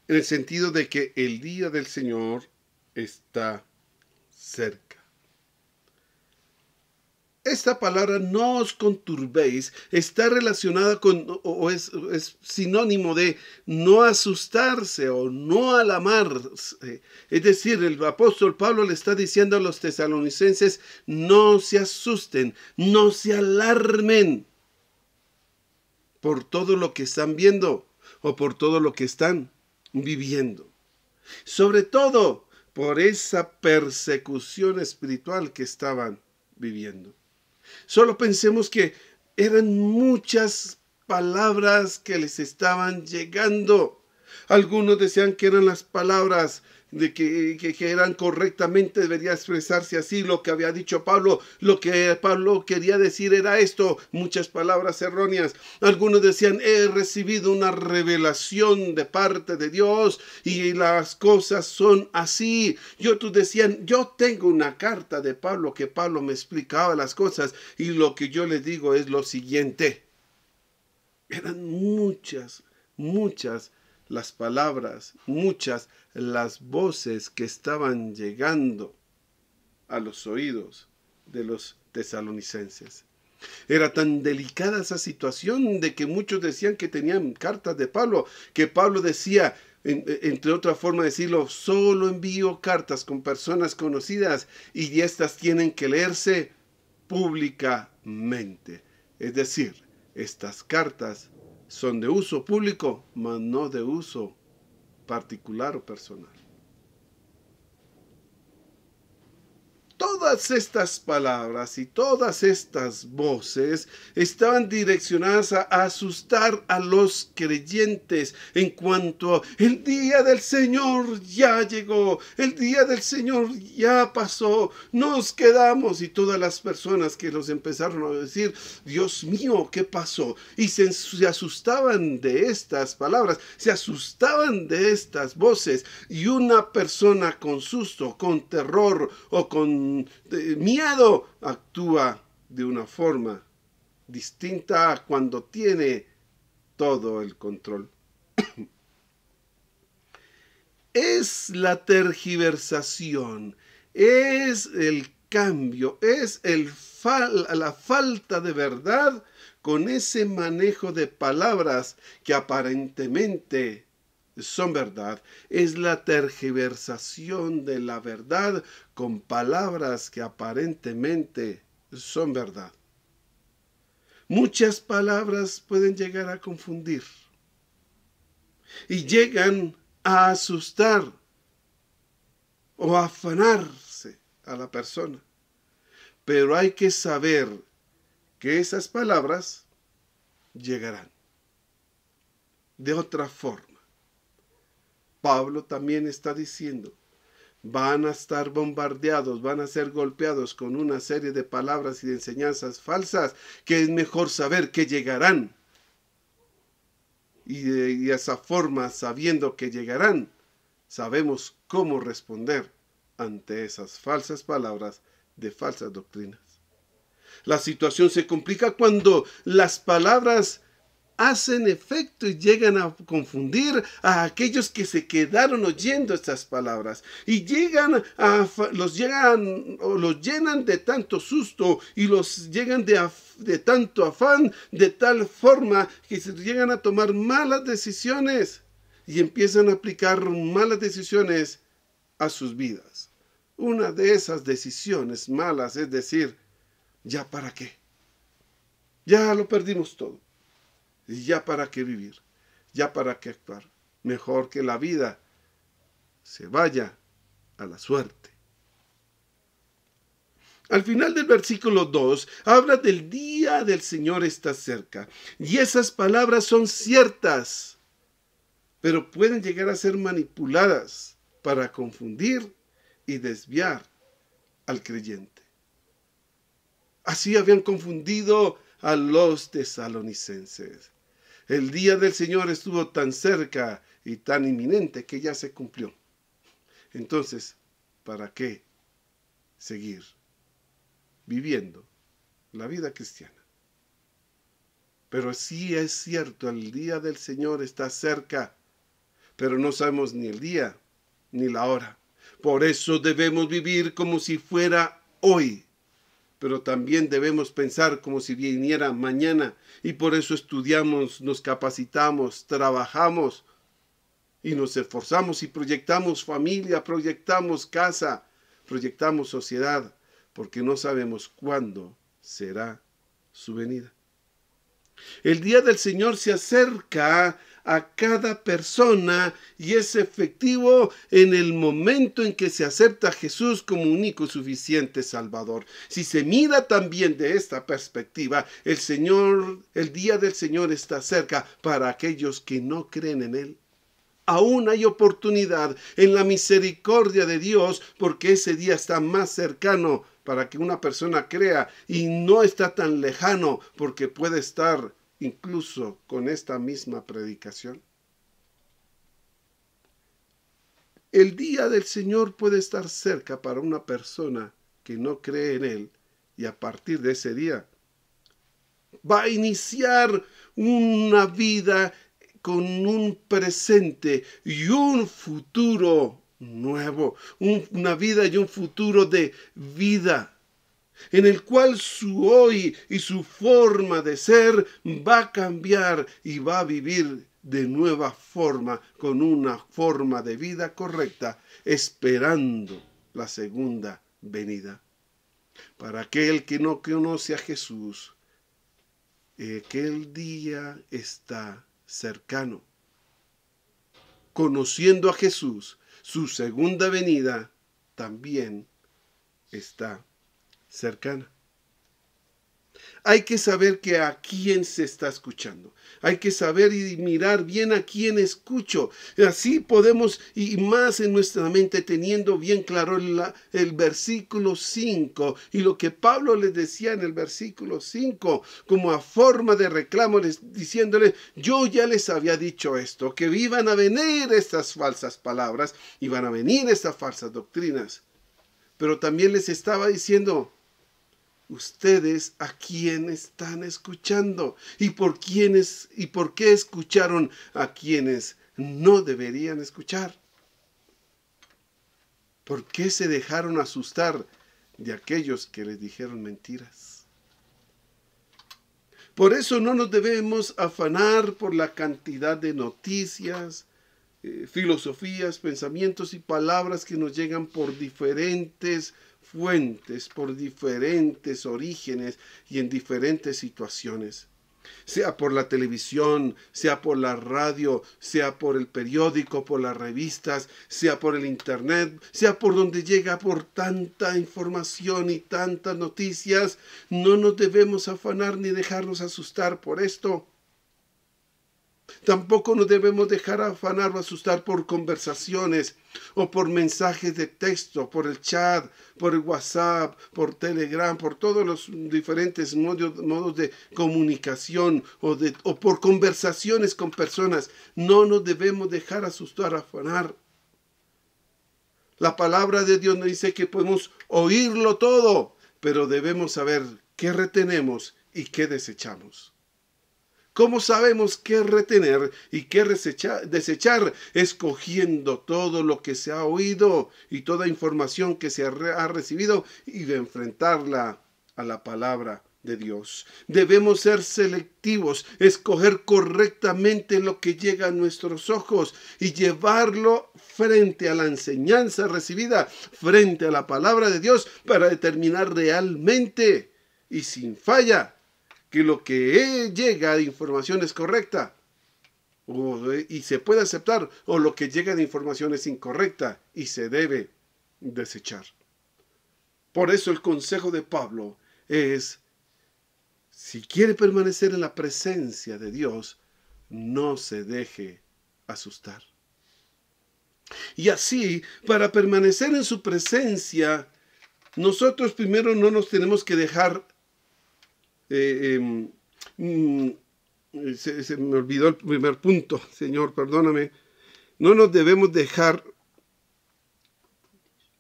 en el sentido de que el día del Señor está cerca. Esta palabra no os conturbéis está relacionada con, o es sinónimo de no asustarse o no alarmarse. Es decir, el apóstol Pablo le está diciendo a los tesalonicenses: no se asusten, no se alarmen por todo lo que están viendo o por todo lo que están viviendo. Sobre todo por esa persecución espiritual que estaban viviendo. Solo pensemos que eran muchas palabras que les estaban llegando. Algunos decían que eran las palabras de que eran correctamente, debería expresarse así lo que había dicho Pablo. Lo que Pablo quería decir era esto, muchas palabras erróneas. Algunos decían: he recibido una revelación de parte de Dios y las cosas son así. Y otros decían: yo tengo una carta de Pablo que Pablo me explicaba las cosas y lo que yo les digo es lo siguiente. Eran muchas las palabras, muchas las voces que estaban llegando a los oídos de los tesalonicenses. Era tan delicada esa situación de que muchos decían que tenían cartas de Pablo, que Pablo decía, entre otra forma de decirlo: solo envío cartas con personas conocidas y estas tienen que leerse públicamente. Es decir, estas cartas son de uso público, mas no de uso particular o personal. Todas estas palabras y todas estas voces estaban direccionadas a asustar a los creyentes en cuanto el día del Señor ya llegó, el día del Señor ya pasó, nos quedamos. Y todas las personas que los empezaron a decir: Dios mío, ¿qué pasó? Y se asustaban de estas palabras, se asustaban de estas voces. Y una persona con susto, con terror o con miedo actúa de una forma distinta a cuando tiene todo el control. Es la tergiversación, es el cambio, es la falta de verdad con ese manejo de palabras que aparentemente son verdad. Es la tergiversación de la verdad con palabras que aparentemente son verdad. Muchas palabras pueden llegar a confundir y llegan a asustar o a afanarse a la persona. Pero hay que saber que esas palabras llegarán de otra forma. Pablo también está diciendo: van a estar bombardeados, van a ser golpeados con una serie de palabras y de enseñanzas falsas que es mejor saber que llegarán. Y de esa forma, sabiendo que llegarán, sabemos cómo responder ante esas falsas palabras de falsas doctrinas. La situación se complica cuando las palabras hacen efecto y llegan a confundir a aquellos que se quedaron oyendo estas palabras y los llenan de tanto susto y los llegan de tanto afán, de tal forma que se llegan a tomar malas decisiones y empiezan a aplicar malas decisiones a sus vidas. Una de esas decisiones malas es decir: ¿ya para qué? Ya lo perdimos todo. ¿Y ya para qué vivir? ¿Ya para qué actuar? Mejor que la vida se vaya a la suerte. Al final del versículo 2, habla del día del Señor está cerca. Y esas palabras son ciertas, pero pueden llegar a ser manipuladas para confundir y desviar al creyente. Así habían confundido a los tesalonicenses. El día del Señor estuvo tan cerca y tan inminente que ya se cumplió. Entonces, ¿para qué seguir viviendo la vida cristiana? Pero sí es cierto, el día del Señor está cerca, pero no sabemos ni el día ni la hora. Por eso debemos vivir como si fuera hoy, pero también debemos pensar como si viniera mañana. Y por eso estudiamos, nos capacitamos, trabajamos y nos esforzamos y proyectamos familia, proyectamos casa, proyectamos sociedad, porque no sabemos cuándo será su venida. El día del Señor se acerca a cada persona y es efectivo en el momento en que se acepta a Jesús como único y suficiente Salvador. Si se mira también de esta perspectiva, el día del Señor está cerca para aquellos que no creen en Él. Aún hay oportunidad en la misericordia de Dios, porque ese día está más cercano para que una persona crea y no está tan lejano, porque puede estar incluso con esta misma predicación. El día del Señor puede estar cerca para una persona que no cree en Él, y a partir de ese día va a iniciar una vida con un presente y un futuro nuevo, una vida y un futuro de vida, en el cual su hoy y su forma de ser va a cambiar y va a vivir de nueva forma, con una forma de vida correcta, esperando la segunda venida. Para aquel que no conoce a Jesús, aquel día está cercano. Conociendo a Jesús, su segunda venida también está cercana. Hay que saber que a quién se está escuchando. Hay que saber y mirar bien a quién escucho. Así podemos, y más en nuestra mente, teniendo bien claro el versículo 5 y lo que Pablo les decía en el versículo 5, como a forma de reclamo, diciéndole: yo ya les había dicho esto, que iban a venir estas falsas palabras, iban a venir estas falsas doctrinas. Pero también les estaba diciendo: ustedes a quién están escuchando y por qué escucharon a quienes no deberían escuchar. ¿Por qué se dejaron asustar de aquellos que les dijeron mentiras? Por eso no nos debemos afanar por la cantidad de noticias, filosofías, pensamientos y palabras que nos llegan por diferentes fuentes, por diferentes orígenes y en diferentes situaciones. Sea por la televisión, sea por la radio, sea por el periódico, por las revistas, sea por el internet, sea por donde llega por tanta información y tantas noticias, no nos debemos afanar ni dejarnos asustar por esto. Tampoco nos debemos dejar afanar o asustar por conversaciones o por mensajes de texto, por el chat, por el WhatsApp, por Telegram, por todos los diferentes modos de comunicación o por conversaciones con personas. No nos debemos dejar asustar, afanar. La palabra de Dios nos dice que podemos oírlo todo, pero debemos saber qué retenemos y qué desechamos. ¿Cómo sabemos qué retener y qué desechar? Escogiendo todo lo que se ha oído y toda información que se ha recibido y de enfrentarla a la palabra de Dios. Debemos ser selectivos, escoger correctamente lo que llega a nuestros ojos y llevarlo frente a la enseñanza recibida, frente a la palabra de Dios, para determinar realmente y sin falla que lo que llega de información es correcta y se puede aceptar, o lo que llega de información es incorrecta y se debe desechar. Por eso el consejo de Pablo es: si quiere permanecer en la presencia de Dios, no se deje asustar. Y así, para permanecer en su presencia, nosotros primero no nos tenemos que dejar Se me olvidó el primer punto, Señor, perdóname. No nos debemos dejar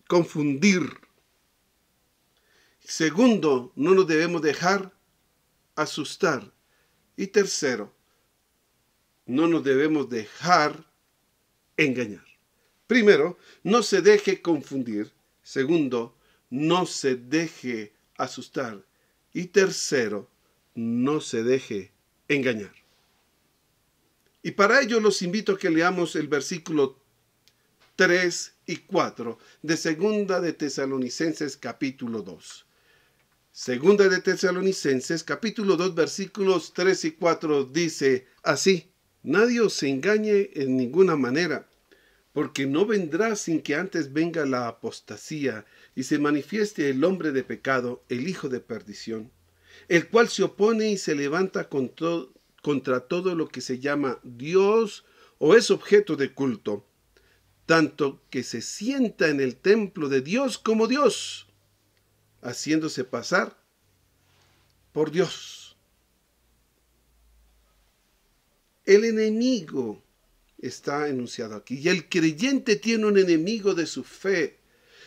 confundir. Segundo, no nos debemos dejar asustar. Y tercero, no nos debemos dejar engañar. Primero, no se deje confundir. Segundo, no se deje asustar. Y tercero, no se deje engañar. Y para ello los invito a que leamos el versículo 3 y 4 de Segunda de Tesalonicenses capítulo 2. Segunda de Tesalonicenses capítulo 2 versículos 3 y 4 dice así: nadie os engañe en ninguna manera, porque no vendrá sin que antes venga la apostasía y se manifieste el hombre de pecado, el hijo de perdición, el cual se opone y se levanta contra todo lo que se llama Dios o es objeto de culto, tanto que se sienta en el templo de Dios como Dios, haciéndose pasar por Dios. El enemigo está enunciado aquí, y el creyente tiene un enemigo de su fe.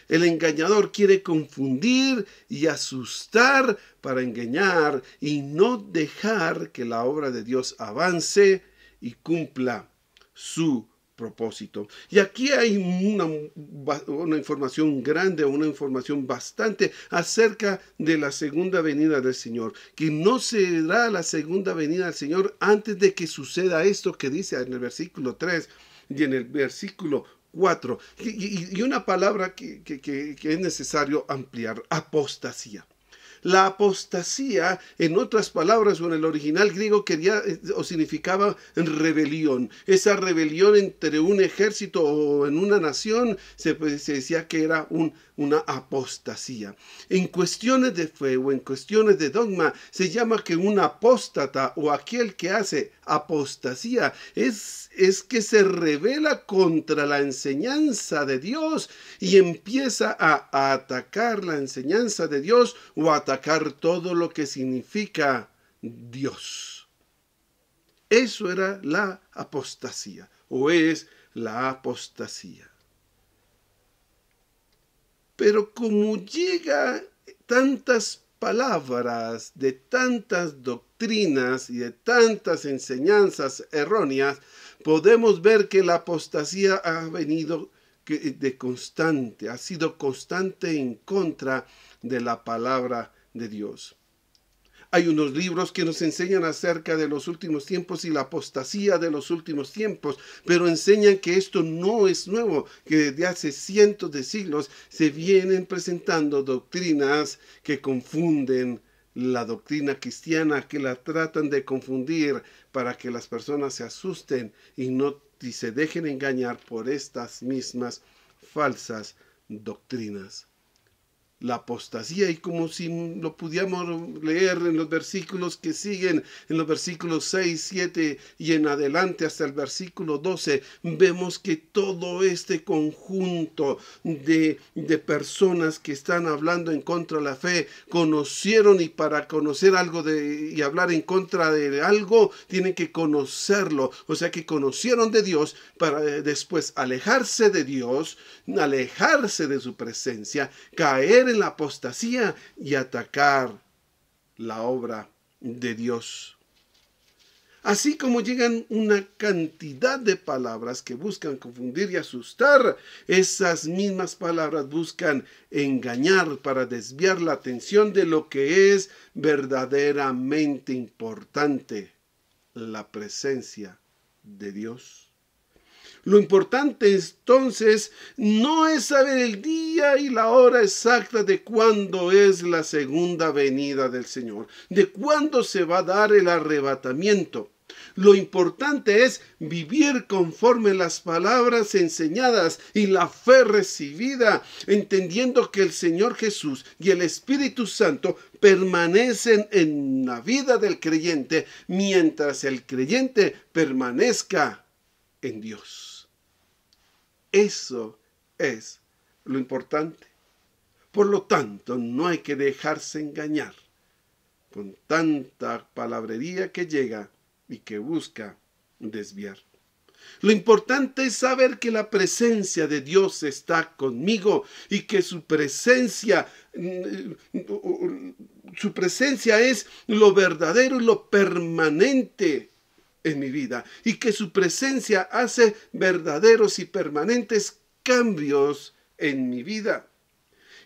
El engañador quiere confundir y asustar para engañar y no dejar que la obra de Dios avance y cumpla su propósito. Y aquí hay una información grande, una información bastante acerca de la segunda venida del Señor, que no será la segunda venida del Señor antes de que suceda esto que dice en el versículo 3 y en el versículo 4. Y una palabra que es necesario ampliar: apostasía. La apostasía, en otras palabras, o en el original griego, quería o significaba rebelión. Esa rebelión entre un ejército o en una nación se decía que era una apostasía. En cuestiones de fe o en cuestiones de dogma se llama que un apóstata o aquel que hace apostasía es que se rebela contra la enseñanza de Dios y empieza a atacar la enseñanza de Dios o a atacar todo lo que significa Dios. Eso era la apostasía, o es la apostasía. Pero como llega tantas palabras de tantas doctrinas y de tantas enseñanzas erróneas, podemos ver que la apostasía ha venido de constante, ha sido constante en contra de la palabra de Dios. Hay unos libros que nos enseñan acerca de los últimos tiempos y la apostasía de los últimos tiempos, pero enseñan que esto no es nuevo, que desde hace cientos de siglos se vienen presentando doctrinas que confunden la doctrina cristiana, que la tratan de confundir para que las personas se asusten y se dejen engañar por estas mismas falsas doctrinas. La apostasía, y como si lo pudiéramos leer en los versículos que siguen, en los versículos 6, 7 y en adelante hasta el versículo 12, vemos que todo este conjunto de personas que están hablando en contra de la fe, conocieron, y para conocer algo y hablar en contra de algo, tienen que conocerlo. O sea que conocieron de Dios para después alejarse de Dios, alejarse de su presencia, caer en la apostasía y atacar la obra de Dios. Así como llegan una cantidad de palabras que buscan confundir y asustar, esas mismas palabras buscan engañar para desviar la atención de lo que es verdaderamente importante: la presencia de Dios. Lo importante entonces no es saber el día y la hora exacta de cuándo es la segunda venida del Señor, de cuándo se va a dar el arrebatamiento. Lo importante es vivir conforme las palabras enseñadas y la fe recibida, entendiendo que el Señor Jesús y el Espíritu Santo permanecen en la vida del creyente mientras el creyente permanezca en Dios. Eso es lo importante. Por lo tanto, no hay que dejarse engañar con tanta palabrería que llega y que busca desviar. Lo importante es saber que la presencia de Dios está conmigo y que su presencia es lo verdadero y lo permanente en mi vida, y que su presencia hace verdaderos y permanentes cambios en mi vida.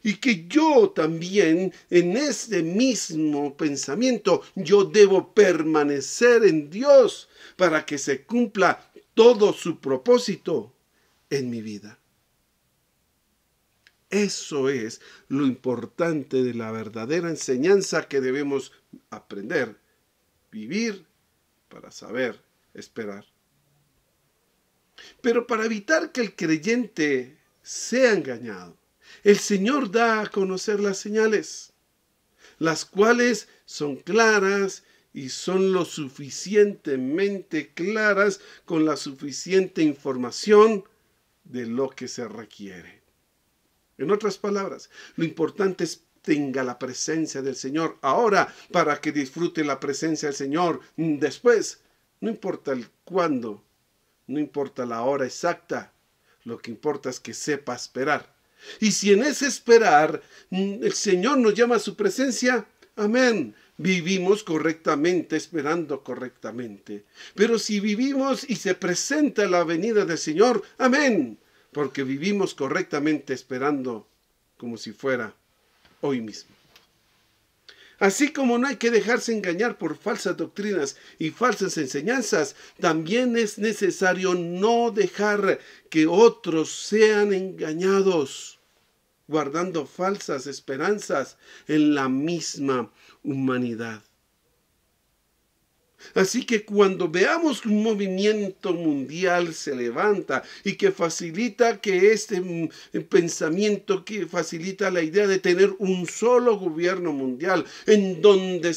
Y que yo también, en este mismo pensamiento, yo debo permanecer en Dios para que se cumpla todo su propósito en mi vida. Eso es lo importante de la verdadera enseñanza que debemos aprender, vivir para saber esperar. Pero para evitar que el creyente sea engañado, el Señor da a conocer las señales, las cuales son claras y son lo suficientemente claras con la suficiente información de lo que se requiere. En otras palabras, lo importante es tenga la presencia del Señor ahora para que disfrute la presencia del Señor después. No importa el cuándo, no importa la hora exacta, lo que importa es que sepa esperar. Y si en ese esperar el Señor nos llama a su presencia, amén, vivimos correctamente, esperando correctamente. Pero si vivimos y se presenta la venida del Señor, amén, porque vivimos correctamente esperando como si fuera hoy mismo. Así como no hay que dejarse engañar por falsas doctrinas y falsas enseñanzas, también es necesario no dejar que otros sean engañados, guardando falsas esperanzas en la misma humanidad. Así que cuando veamos un movimiento mundial se levanta y que facilita que este pensamiento que facilita la idea de tener un solo gobierno mundial, en donde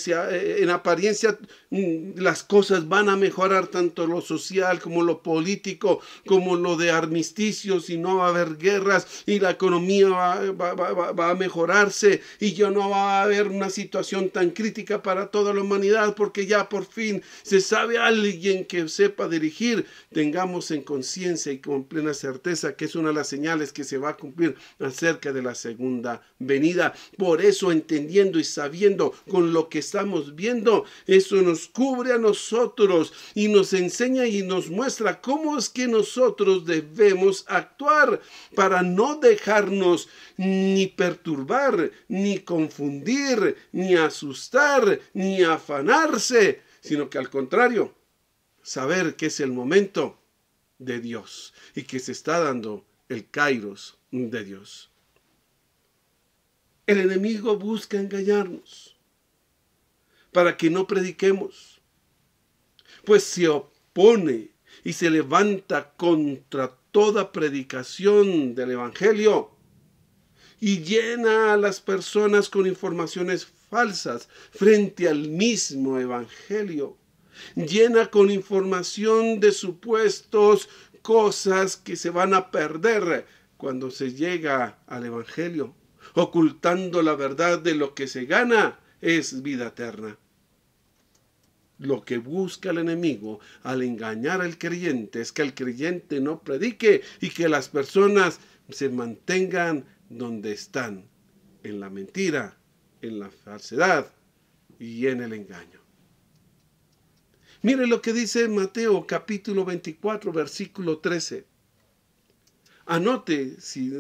en apariencia las cosas van a mejorar, tanto lo social como lo político, como lo de armisticios, y no va a haber guerras, y la economía va a mejorarse, y ya no va a haber una situación tan crítica para toda la humanidad, porque ya por fin se sabe alguien que sepa dirigir. Tengamos en conciencia y con plena certeza que es una de las señales que se va a cumplir acerca de la segunda venida. Por eso, entendiendo y sabiendo con lo que estamos viendo, eso nos cubre a nosotros y nos enseña y nos muestra cómo es que nosotros debemos actuar para no dejarnos ni perturbar, ni confundir, ni asustar, ni afanarse, sino que al contrario, saber que es el momento de Dios y que se está dando el kairos de Dios. El enemigo busca engañarnos para que no prediquemos, pues se opone y se levanta contra toda predicación del evangelio y llena a las personas con informaciones falsas frente al mismo evangelio. Llena con información de supuestos cosas que se van a perder cuando se llega al evangelio, ocultando la verdad de lo que se gana es vida eterna. Lo que busca el enemigo al engañar al creyente es que el creyente no predique y que las personas se mantengan donde están, en la mentira, en la falsedad y en el engaño. Mire lo que dice Mateo capítulo 24, versículo 13. Anote si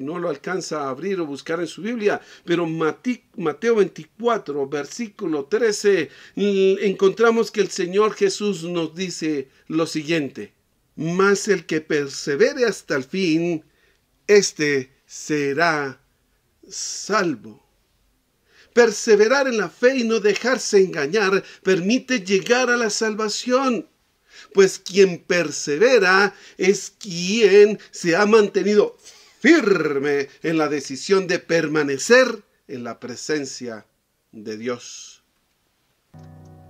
no lo alcanza a abrir o buscar en su Biblia, pero Mateo 24, versículo 13, encontramos que el Señor Jesús nos dice lo siguiente: mas el que persevere hasta el fin, éste será salvo. Perseverar en la fe y no dejarse engañar permite llegar a la salvación. Pues quien persevera es quien se ha mantenido firme en la decisión de permanecer en la presencia de Dios.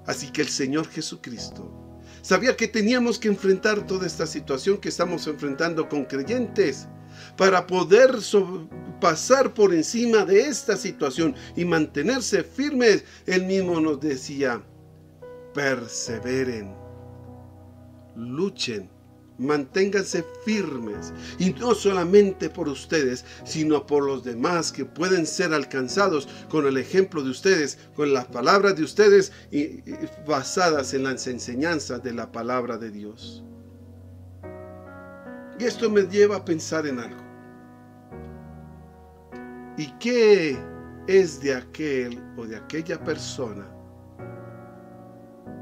Así que el Señor Jesucristo sabía que teníamos que enfrentar toda esta situación que estamos enfrentando con creyentes, para poder pasar por encima de esta situación y mantenerse firmes. Él mismo nos decía: perseveren, luchen, manténganse firmes, y no solamente por ustedes, sino por los demás que pueden ser alcanzados con el ejemplo de ustedes, con las palabras de ustedes y basadas en las enseñanzas de la palabra de Dios. Y esto me lleva a pensar en algo. ¿Y qué es de aquel o de aquella persona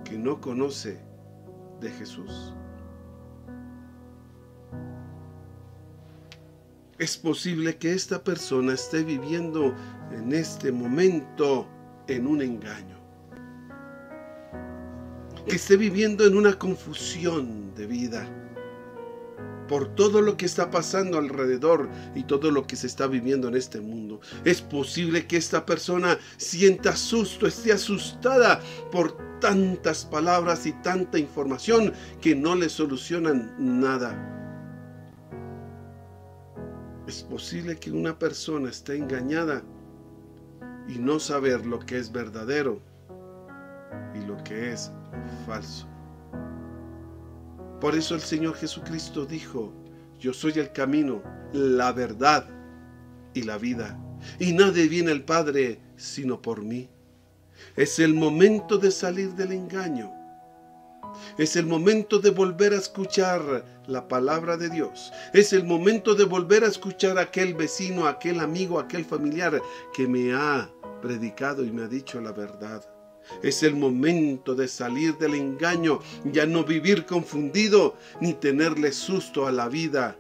que no conoce de Jesús? Es posible que esta persona esté viviendo en este momento en un engaño, que esté viviendo en una confusión de vida por todo lo que está pasando alrededor y todo lo que se está viviendo en este mundo. Es posible que esta persona sienta susto, esté asustada por tantas palabras y tanta información que no le solucionan nada. Es posible que una persona esté engañada y no saber lo que es verdadero y lo que es falso. Por eso el Señor Jesucristo dijo: yo soy el camino, la verdad y la vida, y nadie viene al Padre sino por mí. Es el momento de salir del engaño. Es el momento de volver a escuchar la palabra de Dios. Es el momento de volver a escuchar a aquel vecino, a aquel amigo, a aquel familiar que me ha predicado y me ha dicho la verdad. Es el momento de salir del engaño, ya no vivir confundido ni tenerle susto a la vida,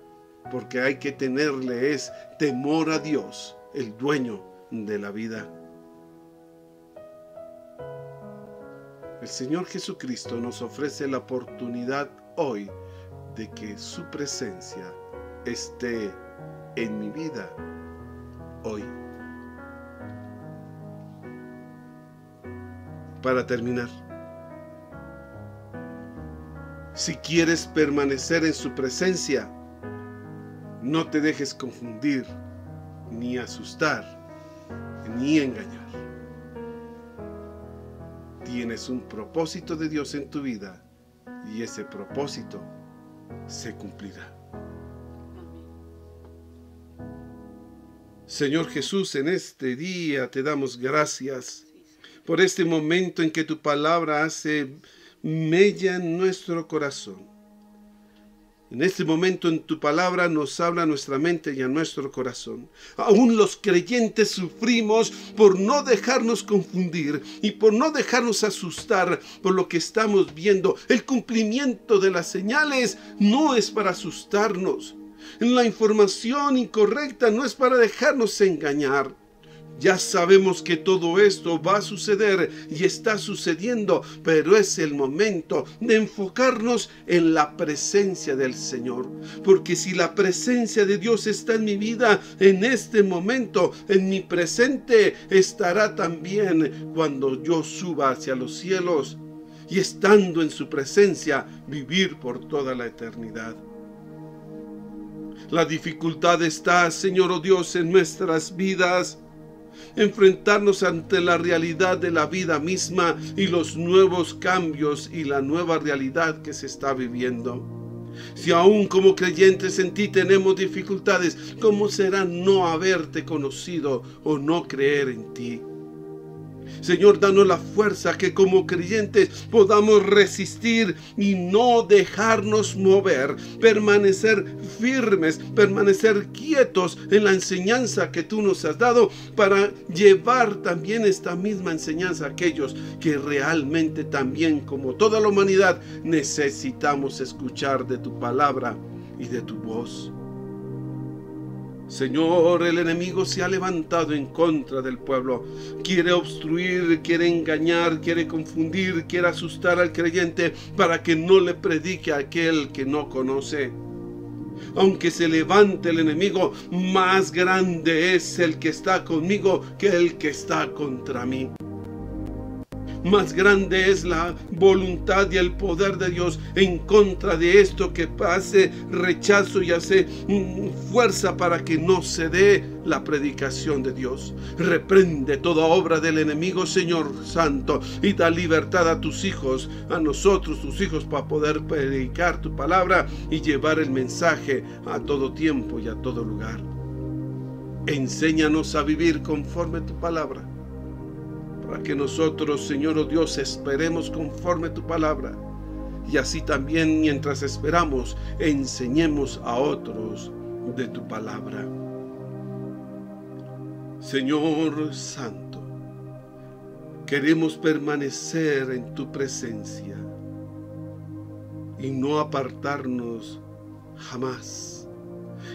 porque hay que tenerle temor a Dios, el dueño de la vida. El Señor Jesucristo nos ofrece la oportunidad hoy de que su presencia esté en mi vida hoy. Para terminar, si quieres permanecer en su presencia, no te dejes confundir, ni asustar, ni engañar. Tienes un propósito de Dios en tu vida y ese propósito se cumplirá. Señor Jesús, en este día te damos gracias por este momento en que tu palabra hace mella en nuestro corazón. En este momento en tu palabra nos habla a nuestra mente y a nuestro corazón. Aún los creyentes sufrimos por no dejarnos confundir y por no dejarnos asustar por lo que estamos viendo. El cumplimiento de las señales no es para asustarnos. La información incorrecta no es para dejarnos engañar. Ya sabemos que todo esto va a suceder y está sucediendo, pero es el momento de enfocarnos en la presencia del Señor. Porque si la presencia de Dios está en mi vida en este momento, en mi presente, estará también cuando yo suba hacia los cielos y estando en su presencia, vivir por toda la eternidad. La dificultad está, Señor, oh Dios, en nuestras vidas. Enfrentarnos ante la realidad de la vida misma y los nuevos cambios y la nueva realidad que se está viviendo. Si aún como creyentes en ti tenemos dificultades, ¿cómo será no haberte conocido o no creer en ti? Señor, danos la fuerza que como creyentes podamos resistir y no dejarnos mover, permanecer firmes, permanecer quietos en la enseñanza que tú nos has dado para llevar también esta misma enseñanza a aquellos que realmente también, como toda la humanidad, necesitamos escuchar de tu palabra y de tu voz. Señor, el enemigo se ha levantado en contra del pueblo. Quiere obstruir, quiere engañar, quiere confundir, quiere asustar al creyente para que no le predique a aquel que no conoce. Aunque se levante el enemigo, más grande es el que está conmigo que el que está contra mí. más grande es la voluntad y el poder de Dios en contra de esto que hace rechazo y hace fuerza para que no se dé la predicación de Dios. Reprende toda obra del enemigo, Señor Santo, y da libertad a tus hijos, a nosotros, tus hijos, para poder predicar tu palabra y llevar el mensaje a todo tiempo y a todo lugar. Enséñanos a vivir conforme tu palabra, para que nosotros, Señor oh Dios, esperemos conforme tu palabra, y así también, mientras esperamos, enseñemos a otros de tu palabra. Señor Santo, queremos permanecer en tu presencia y no apartarnos jamás.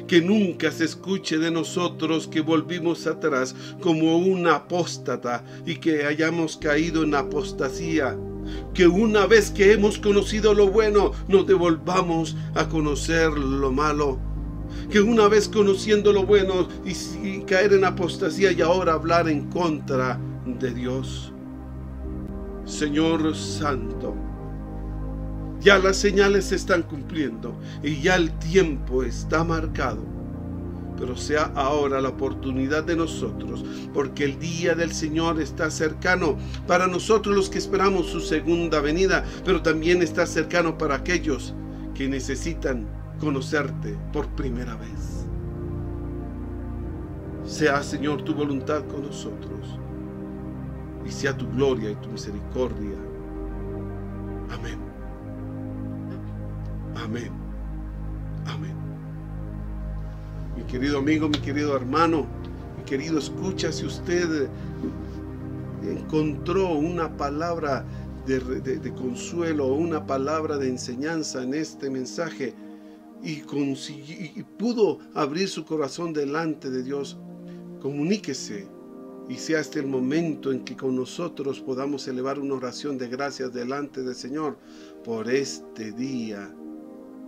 Que nunca se escuche de nosotros que volvimos atrás como un apóstata y que hayamos caído en apostasía. Que una vez que hemos conocido lo bueno, nos devolvamos a conocer lo malo. Que una vez conociendo lo bueno y caer en apostasía y ahora hablar en contra de Dios. Señor Santo, ya las señales se están cumpliendo y ya el tiempo está marcado. Pero sea ahora la oportunidad de nosotros, porque el día del Señor está cercano para nosotros los que esperamos su segunda venida, pero también está cercano para aquellos que necesitan conocerte por primera vez. Sea, Señor, tu voluntad con nosotros y sea tu gloria y tu misericordia. Amén. Amén. Amén. Mi querido amigo, mi querido hermano, mi querido escucha, si usted encontró una palabra de consuelo, una palabra de enseñanza en este mensaje y pudo abrir su corazón delante de Dios, comuníquese y sea este el momento en que con nosotros podamos elevar una oración de gracias delante del Señor por este día,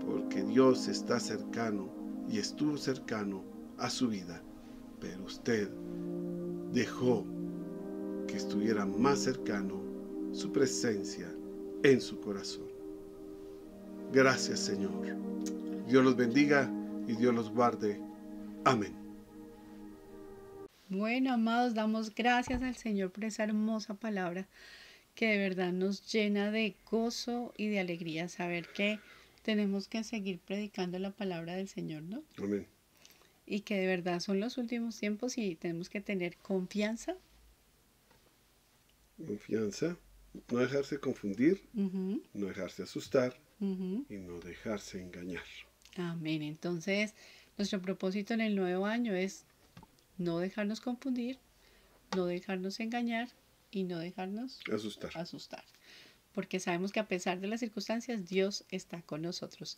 porque Dios está cercano y estuvo cercano a su vida, pero usted dejó que estuviera más cercano su presencia en su corazón. Gracias, Señor. Dios los bendiga y Dios los guarde. Amén. Bueno, amados, damos gracias al Señor por esa hermosa palabra que de verdad nos llena de gozo y de alegría saber que tenemos que seguir predicando la palabra del Señor, ¿no? Amén. Y que de verdad son los últimos tiempos y tenemos que tener confianza. Confianza, no dejarse confundir, no dejarse asustar y no dejarse engañar. Amén. Entonces, nuestro propósito en el nuevo año es no dejarnos confundir, no dejarnos engañar y no dejarnos asustar. Porque sabemos que a pesar de las circunstancias, Dios está con nosotros.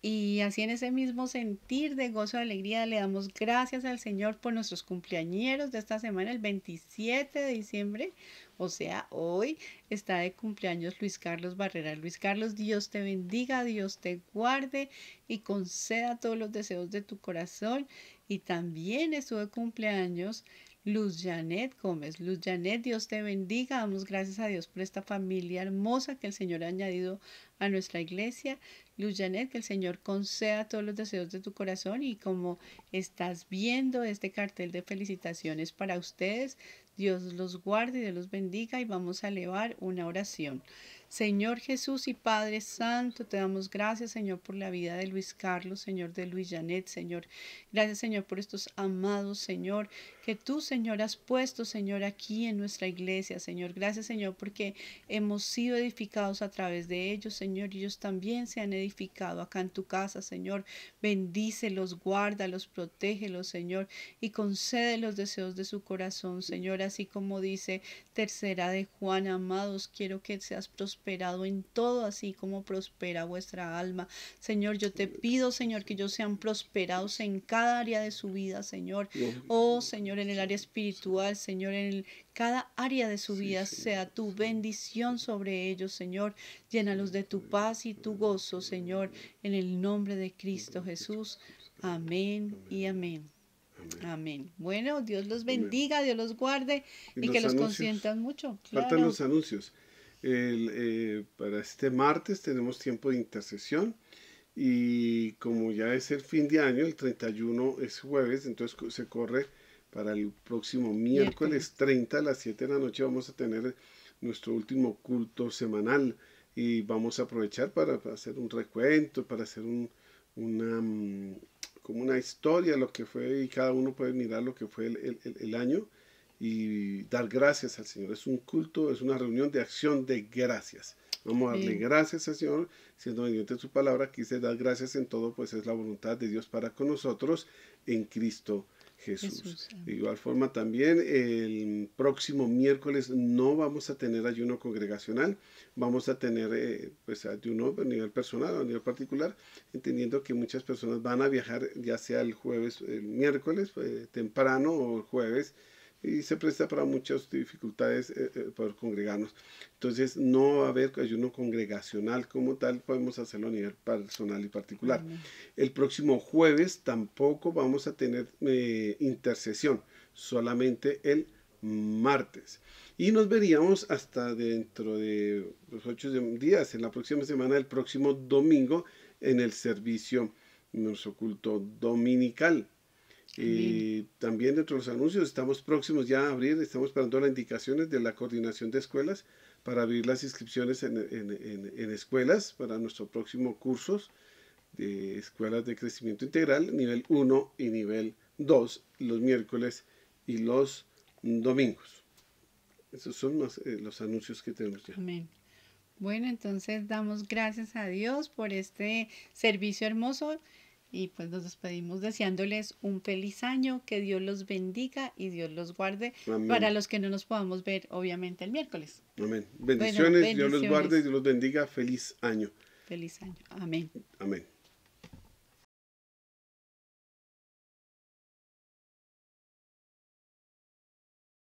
Y así en ese mismo sentir de gozo y alegría le damos gracias al Señor por nuestros cumpleañeros de esta semana, el 27 de diciembre. O sea, hoy está de cumpleaños Luis Carlos Barrera. Luis Carlos, Dios te bendiga, Dios te guarde y conceda todos los deseos de tu corazón. Y también estuvo de cumpleaños Luz Janet Gómez. Luz Janet, Dios te bendiga. Damos gracias a Dios por esta familia hermosa que el Señor ha añadido a nuestra iglesia. Luz Janet, que el Señor conceda todos los deseos de tu corazón y como estás viendo este cartel de felicitaciones para ustedes, Dios los guarde y Dios los bendiga y vamos a elevar una oración. Señor Jesús y Padre Santo, te damos gracias, Señor, por la vida de Luis Carlos, Señor, de Luis Janet, Señor. Gracias, Señor, por estos amados, Señor, que tú, Señor, has puesto, Señor, aquí en nuestra iglesia, Señor. Gracias, Señor, porque hemos sido edificados a través de ellos, Señor, y ellos también se han edificado acá en tu casa, Señor. Bendícelos, guárdalos, protégelos, Señor, y concede los deseos de su corazón, Señor, así como dice Tercera de Juan, amados, quiero que seas prosperado en todo, así como prospera vuestra alma. Señor, yo te pido, Señor, que ellos sean prosperados en cada área de su vida, Señor. Oh, Señor, en el área espiritual, Señor, en cada área de su vida sea tu bendición sobre ellos, Señor. Llénalos de tu paz y tu gozo, Señor, en el nombre de Cristo Jesús. Amén y amén. Amén. Amén. Bueno, Dios los Amén. bendiga, Dios los guarde y que los consientan mucho. Faltan Claro. los anuncios. Para este martes tenemos tiempo de intercesión y como ya es el fin de año, el 31 es jueves, entonces se corre para el próximo miércoles 30 a las 7 de la noche. Vamos a tener nuestro último culto semanal y vamos a aprovechar para hacer un recuento, para hacer como una historia, lo que fue, y cada uno puede mirar lo que fue el año y dar gracias al Señor. Es un culto, es una reunión de acción de gracias. Vamos a darle gracias al Señor, siendo obediente a su palabra. Aquí se da gracias en todo, pues es la voluntad de Dios para con nosotros en Cristo Jesús. De igual forma también el próximo miércoles no vamos a tener ayuno congregacional, vamos a tener pues ayuno a nivel personal o a nivel particular, entendiendo que muchas personas van a viajar ya sea el jueves, el miércoles temprano o el jueves, y se presta para muchas dificultades por congregarnos. Entonces no va a haber ayuno congregacional como tal, podemos hacerlo a nivel personal y particular. Amén. El próximo jueves tampoco vamos a tener intercesión, solamente el martes. Y nos veríamos hasta dentro de los 8 días, en la próxima semana, el próximo domingo, en el servicio, nuestro culto dominical. También dentro de los anuncios estamos próximos ya a abrir, estamos esperando las indicaciones de la coordinación de escuelas para abrir las inscripciones en escuelas para nuestros próximos cursos de escuelas de crecimiento integral, nivel 1 y nivel 2, los miércoles y los domingos. Esos son los anuncios que tenemos ya. Amén. Bueno, entonces damos gracias a Dios por este servicio hermoso. Y pues nos despedimos deseándoles un feliz año, que Dios los bendiga y Dios los guarde. Amén. Para los que no nos podamos ver, obviamente, el miércoles. Amén. Bendiciones, Dios los guarde y Dios los bendiga. Feliz año. Feliz año. Amén. Amén.